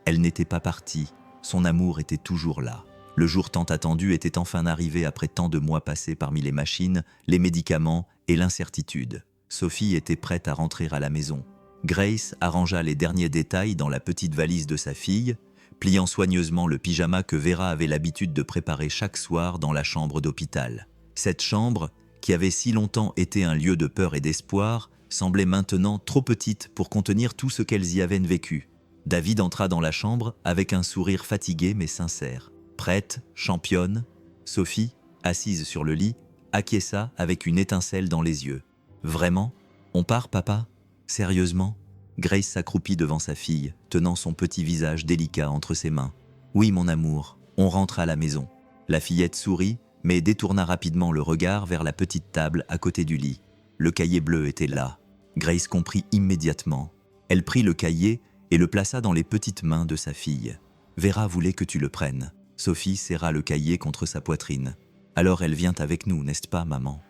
Elle n'était pas partie, son amour était toujours là. Le jour tant attendu était enfin arrivé après tant de mois passés parmi les machines, les médicaments et l'incertitude. Sophie était prête à rentrer à la maison. Grace arrangea les derniers détails dans la petite valise de sa fille, pliant soigneusement le pyjama que Vera avait l'habitude de préparer chaque soir dans la chambre d'hôpital. Cette chambre, qui avait si longtemps été un lieu de peur et d'espoir, semblait maintenant trop petite pour contenir tout ce qu'elles y avaient vécu. David entra dans la chambre avec un sourire fatigué mais sincère. Prête, championne, Sophie, assise sur le lit, acquiesça avec une étincelle dans les yeux. « Vraiment ? On part, papa ? Sérieusement ?» Grace s'accroupit devant sa fille, tenant son petit visage délicat entre ses mains. « Oui, mon amour, on rentre à la maison. » La fillette sourit, mais détourna rapidement le regard vers la petite table à côté du lit. Le cahier bleu était là. Grace comprit immédiatement. Elle prit le cahier et le plaça dans les petites mains de sa fille. « Vera voulait que tu le prennes. » Sophie serra le cahier contre sa poitrine. « Alors elle vient avec nous, n'est-ce pas, maman ?»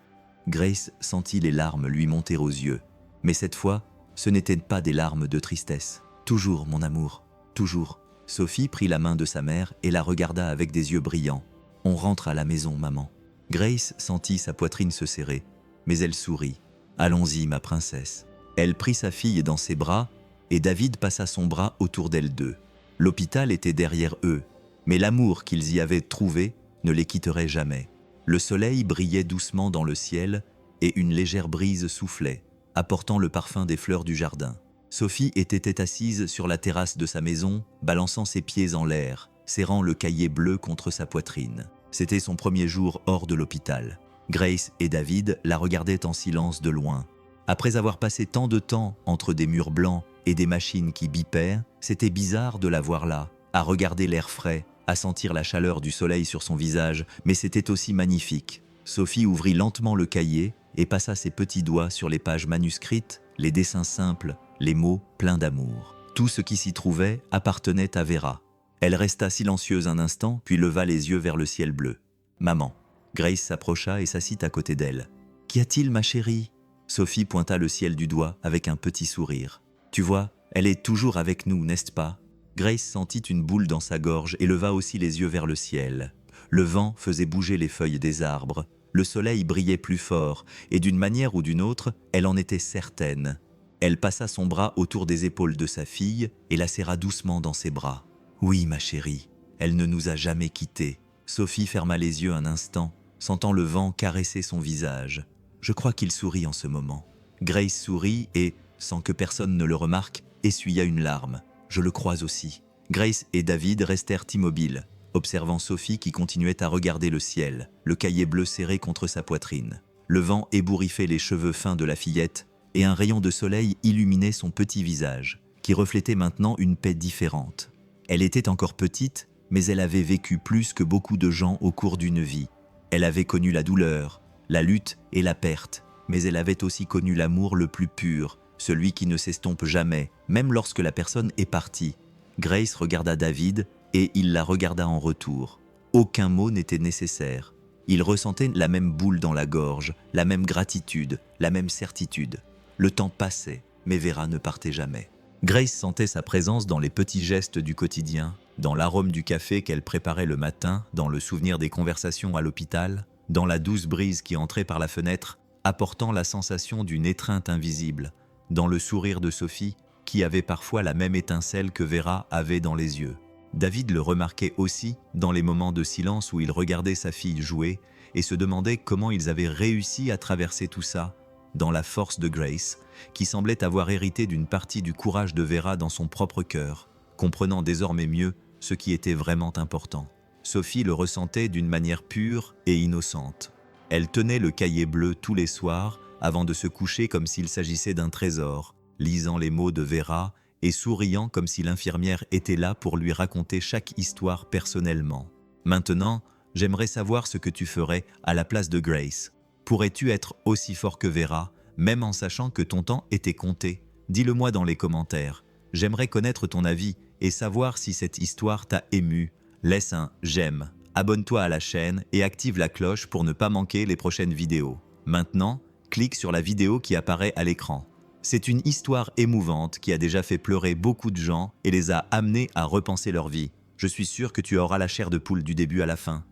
Grace sentit les larmes lui monter aux yeux. Mais cette fois, ce n'étaient pas des larmes de tristesse. « Toujours, mon amour, toujours. » Sophie prit la main de sa mère et la regarda avec des yeux brillants. « On rentre à la maison, maman. » Grace sentit sa poitrine se serrer, mais elle sourit. « Allons-y, ma princesse. » Elle prit sa fille dans ses bras et David passa son bras autour d'elles deux. L'hôpital était derrière eux, mais l'amour qu'ils y avaient trouvé ne les quitterait jamais. Le soleil brillait doucement dans le ciel et une légère brise soufflait, apportant le parfum des fleurs du jardin. Sophie était assise sur la terrasse de sa maison, balançant ses pieds en l'air, serrant le cahier bleu contre sa poitrine. C'était son premier jour hors de l'hôpital. Grace et David la regardaient en silence de loin. Après avoir passé tant de temps entre des murs blancs et des machines qui bipaient, c'était bizarre de la voir là, à regarder l'air frais, à sentir la chaleur du soleil sur son visage, mais c'était aussi magnifique. Sophie ouvrit lentement le cahier et passa ses petits doigts sur les pages manuscrites, les dessins simples, les mots pleins d'amour. Tout ce qui s'y trouvait appartenait à Vera. Elle resta silencieuse un instant, puis leva les yeux vers le ciel bleu. « Maman !» Grace s'approcha et s'assit à côté d'elle. « Qu'y a-t-il, ma chérie ?» Sophie pointa le ciel du doigt avec un petit sourire. « Tu vois, elle est toujours avec nous, n'est-ce pas ?» Grace sentit une boule dans sa gorge et leva aussi les yeux vers le ciel. Le vent faisait bouger les feuilles des arbres. Le soleil brillait plus fort, et d'une manière ou d'une autre, elle en était certaine. Elle passa son bras autour des épaules de sa fille et la serra doucement dans ses bras. « Oui, ma chérie, elle ne nous a jamais quittés. » Sophie ferma les yeux un instant, sentant le vent caresser son visage. Je crois qu'il sourit en ce moment. Grace sourit et, sans que personne ne le remarque, essuya une larme. Je le crois aussi. Grace et David restèrent immobiles, observant Sophie qui continuait à regarder le ciel, le cahier bleu serré contre sa poitrine. Le vent ébouriffait les cheveux fins de la fillette et un rayon de soleil illuminait son petit visage, qui reflétait maintenant une paix différente. Elle était encore petite, mais elle avait vécu plus que beaucoup de gens au cours d'une vie. Elle avait connu la douleur, la lutte et la perte, mais elle avait aussi connu l'amour le plus pur, celui qui ne s'estompe jamais, même lorsque la personne est partie. Grace regarda David et il la regarda en retour. Aucun mot n'était nécessaire. Il ressentait la même boule dans la gorge, la même gratitude, la même certitude. Le temps passait, mais Vera ne partait jamais. Grace sentait sa présence dans les petits gestes du quotidien, dans l'arôme du café qu'elle préparait le matin, dans le souvenir des conversations à l'hôpital, dans la douce brise qui entrait par la fenêtre, apportant la sensation d'une étreinte invisible, dans le sourire de Sophie, qui avait parfois la même étincelle que Vera avait dans les yeux. David le remarquait aussi dans les moments de silence où il regardait sa fille jouer et se demandait comment ils avaient réussi à traverser tout ça, dans la force de Grace, qui semblait avoir hérité d'une partie du courage de Vera dans son propre cœur, comprenant désormais mieux ce qui était vraiment important. Sophie le ressentait d'une manière pure et innocente. Elle tenait le cahier bleu tous les soirs avant de se coucher comme s'il s'agissait d'un trésor, lisant les mots de Vera et souriant comme si l'infirmière était là pour lui raconter chaque histoire personnellement. Maintenant, j'aimerais savoir ce que tu ferais à la place de Grace. Pourrais-tu être aussi fort que Vera, même en sachant que ton temps était compté? Dis-le-moi dans les commentaires. J'aimerais connaître ton avis et savoir si cette histoire t'a ému. Laisse un j'aime, abonne-toi à la chaîne et active la cloche pour ne pas manquer les prochaines vidéos. Maintenant, clique sur la vidéo qui apparaît à l'écran. C'est une histoire émouvante qui a déjà fait pleurer beaucoup de gens et les a amenés à repenser leur vie. Je suis sûr que tu auras la chair de poule du début à la fin.